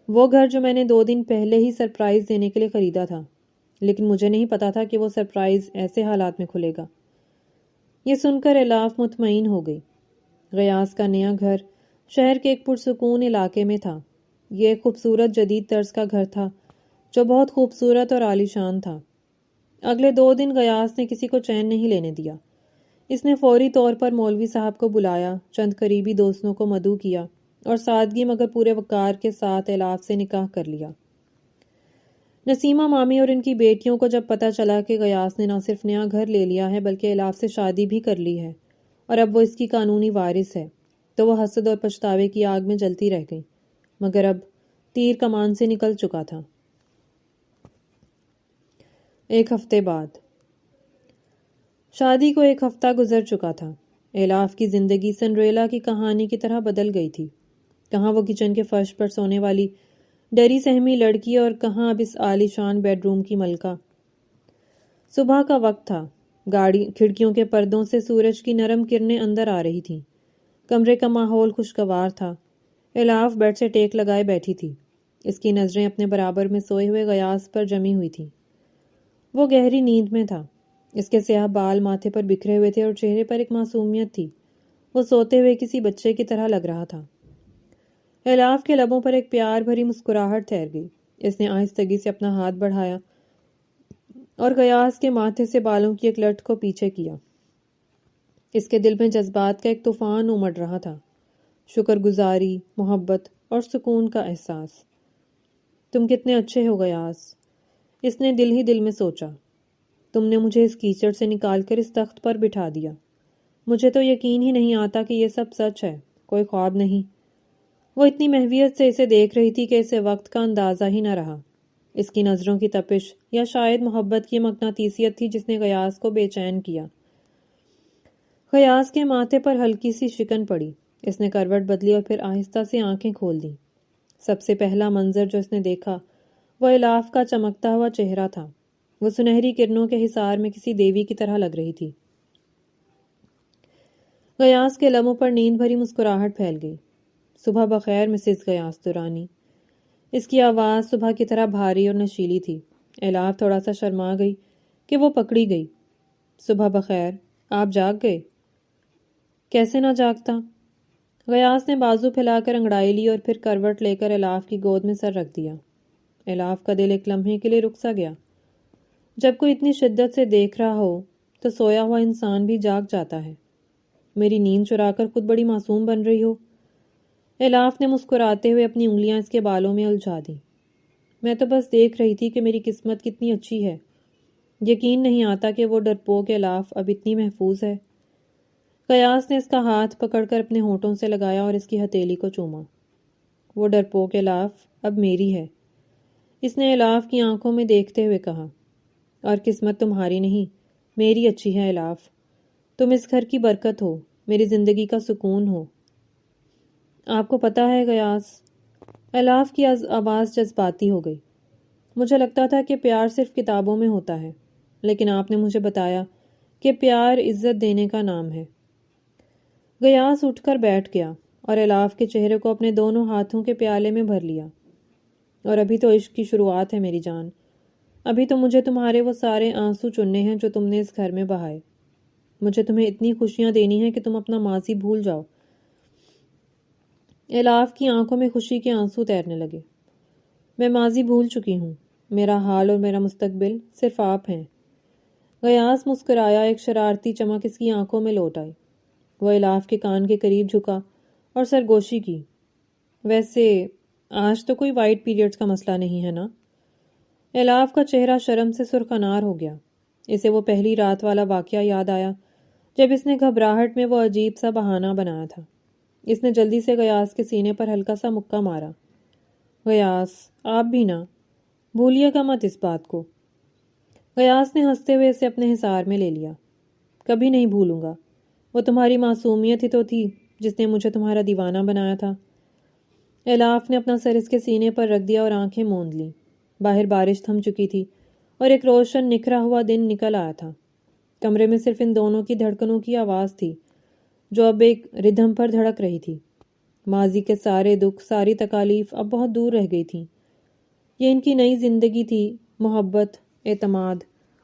وہ گھر جو میں نے 2 دن پہلے ہی سرپرائز دینے کے لیے خریدا تھا، لیکن مجھے نہیں پتا تھا کہ وہ سرپرائز ایسے حالات میں کھلے گا۔ یہ سن کر الاف مطمئن ہو گئی۔ غیاث کا نیا گھر شہر کے ایک پرسکون علاقے میں تھا۔ یہ ایک خوبصورت جدید طرز کا گھر تھا جو بہت خوبصورت اور عالیشان تھا۔ اگلے 2 دن غیاث نے کسی کو چین نہیں لینے دیا۔ اس نے فوری طور پر مولوی صاحب کو بلایا، چند قریبی دوستوں کو مدعو کیا اور سادگی مگر پورے وقار کے ساتھ الاف سے نکاح کر لیا۔ نسیمہ مامی اور ان کی بیٹیوں کو جب پتہ چلا کہ غیاث نے نہ صرف نیا گھر لے لیا ہے بلکہ الاف سے شادی بھی کر لی ہے اور اب وہ اس کی قانونی وارث ہے، تو وہ حسد اور پچھتاوے کی آگ میں جلتی رہ گئی، مگر اب تیر کمان سے نکل چکا تھا۔ 1 ہفتے بعد شادی کو 1 ہفتہ گزر چکا تھا۔ الاف کی زندگی سنڈریلا کی کہانی کی طرح بدل گئی تھی۔ کہاں وہ کچن کے فرش پر سونے والی ڈری سہمی لڑکی اور کہاں اب اس عالی شان بیڈ روم کی ملکہ۔ صبح کا وقت تھا، کھڑکیوں کے پردوں سے سورج کی نرم کرنیں اندر آ رہی تھیں، کمرے کا ماحول خوشگوار تھا۔ الاف بیڈ سے ٹیک لگائے بیٹھی تھی، اس کی نظریں اپنے برابر میں سوئے ہوئے غیاث پر جمی ہوئی تھیں۔ وہ گہری نیند میں تھا، اس کے سیاہ بال ماتھے پر بکھرے ہوئے تھے اور چہرے پر ایک معصومیت تھی، وہ سوتے ہوئے کسی بچے کی طرح لگ رہا تھا۔ الاف کے لبوں پر ایک پیار بھری مسکراہٹ ٹھہر گئی۔ اس نے آہستگی سے اپنا ہاتھ بڑھایا اور غیاث کے ماتھے سے بالوں کی ایک لٹ کو پیچھے کیا۔ اس کے دل میں جذبات کا ایک طوفان امڑ رہا تھا، شکر گزاری، محبت اور سکون کا احساس۔ تم کتنے اچھے ہو غیاث، اس نے دل ہی دل میں سوچا۔ تم نے مجھے اس کیچڑ سے نکال کر اس تخت پر بٹھا دیا۔ مجھے تو یقین ہی نہیں آتا کہ یہ سب سچ ہے، کوئی خواب نہیں۔ وہ اتنی محویت سے اسے دیکھ رہی تھی کہ اسے وقت کا اندازہ ہی نہ رہا۔ اس کی نظروں کی تپش یا شاید محبت کی مقناطیسیت تھی جس نے غیاث کو بے چین کیا۔ غیاث کے ماتھے پر ہلکی سی شکن پڑی، اس نے کروٹ بدلی اور پھر آہستہ سے آنکھیں کھول دیں۔ سب سے پہلا منظر جو اس نے دیکھا وہ الاف کا چمکتا ہوا چہرہ تھا۔ وہ سنہری کرنوں کے حصار میں کسی دیوی کی طرح لگ رہی تھی۔ غیاث کے لبوں پر نیند بھری مسکراہٹ پھیل گئی۔ صبح بخیر مسز غیاث درانی۔ اس کی آواز صبح کی طرح بھاری اور نشیلی تھی۔ الاف تھوڑا سا شرما گئی کہ وہ پکڑی گئی۔ صبح بخیر، آپ جاگ گئے؟ کیسے نہ جاگتا؟ غیاث نے بازو پھیلا کر انگڑائی لی اور پھر کروٹ لے کر الاف کی گود میں سر رکھ دیا۔ الاف کا دل ایک لمحے کے لیے رک سا گیا۔ جب کوئی اتنی شدت سے دیکھ رہا ہو تو سویا ہوا انسان بھی جاگ جاتا ہے۔ میری نیند چرا کر خود بڑی معصوم بن رہی ہو۔ الاف نے مسکراتے ہوئے اپنی انگلیاں اس کے بالوں میں الجھا دیں۔ میں تو بس دیکھ رہی تھی کہ میری قسمت کتنی اچھی ہے۔ یقین نہیں آتا کہ وہ ڈرپوک الاف اب اتنی محفوظ ہے۔ غیاث نے اس کا ہاتھ پکڑ کر اپنے ہونٹوں سے لگایا اور اس کی ہتھیلی کو چوما۔ وہ ڈرپوک الاف اب میری ہے، اس نے الاف کی آنکھوں میں دیکھتے ہوئے کہا، اور قسمت تمہاری نہیں، میری اچھی ہے الاف۔ تم اس گھر کی برکت ہو، میری زندگی کا سکون ہو۔ آپ کو پتہ ہے غیاث، الاف کی آواز جذباتی ہو گئی، مجھے لگتا تھا کہ پیار صرف کتابوں میں ہوتا ہے، لیکن آپ نے مجھے بتایا کہ پیار عزت دینے کا نام ہے۔ غیاث اٹھ کر بیٹھ گیا اور الاف کے چہرے کو اپنے دونوں ہاتھوں کے پیالے میں بھر لیا۔ اور ابھی تو عشق کی شروعات ہے میری جان، ابھی تو مجھے تمہارے وہ سارے آنسو چننے ہیں جو تم نے اس گھر میں بہائے۔ مجھے تمہیں اتنی خوشیاں دینی ہیں کہ تم اپنا ماضی بھول جاؤ۔ الاف کی آنکھوں میں خوشی کے آنسو تیرنے لگے۔ میں ماضی بھول چکی ہوں، میرا حال اور میرا مستقبل صرف آپ ہیں۔ غیاث مسکرایا، ایک شرارتی چمک اس کی آنکھوں میں لوٹ آئی۔ وہ الاف کے کان کے قریب جھکا اور سرگوشی کی۔ ویسے آج تو کوئی وائٹ پیریڈز کا مسئلہ نہیں ہے نا؟ الاف کا چہرہ شرم سے سرخنار ہو گیا۔ اسے وہ پہلی رات والا واقعہ یاد آیا جب اس نے گھبراہٹ میں وہ عجیب سا بہانہ بنایا تھا۔ اس نے جلدی سے غیاث کے سینے پر ہلکا سا مکہ مارا۔ غیاث، آپ بھی نہ بھولیے گا مت اس بات کو۔ غیاث نے ہنستے ہوئے اسے اپنے حصار میں لے لیا۔ کبھی نہیں بھولوں گا، وہ تمہاری معصومیت ہی تو تھی جس نے مجھے تمہارا دیوانہ بنایا تھا۔ الاف نے اپنا سر اس کے سینے پر رکھ دیا اور آنکھیں موند لیں۔ باہر بارش تھم چکی تھی اور ایک روشن نکھرا ہوا دن نکل آیا تھا۔ کمرے میں صرف ان دونوں کی دھڑکنوں کی آواز تھی جو اب ایک ردھم پر دھڑک رہی تھی۔ ماضی کے سارے دکھ، ساری تکالیف اب بہت دور رہ گئی تھیں۔ یہ ان کی نئی زندگی تھی، محبت، اعتماد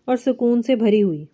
اور سکون سے بھری ہوئی۔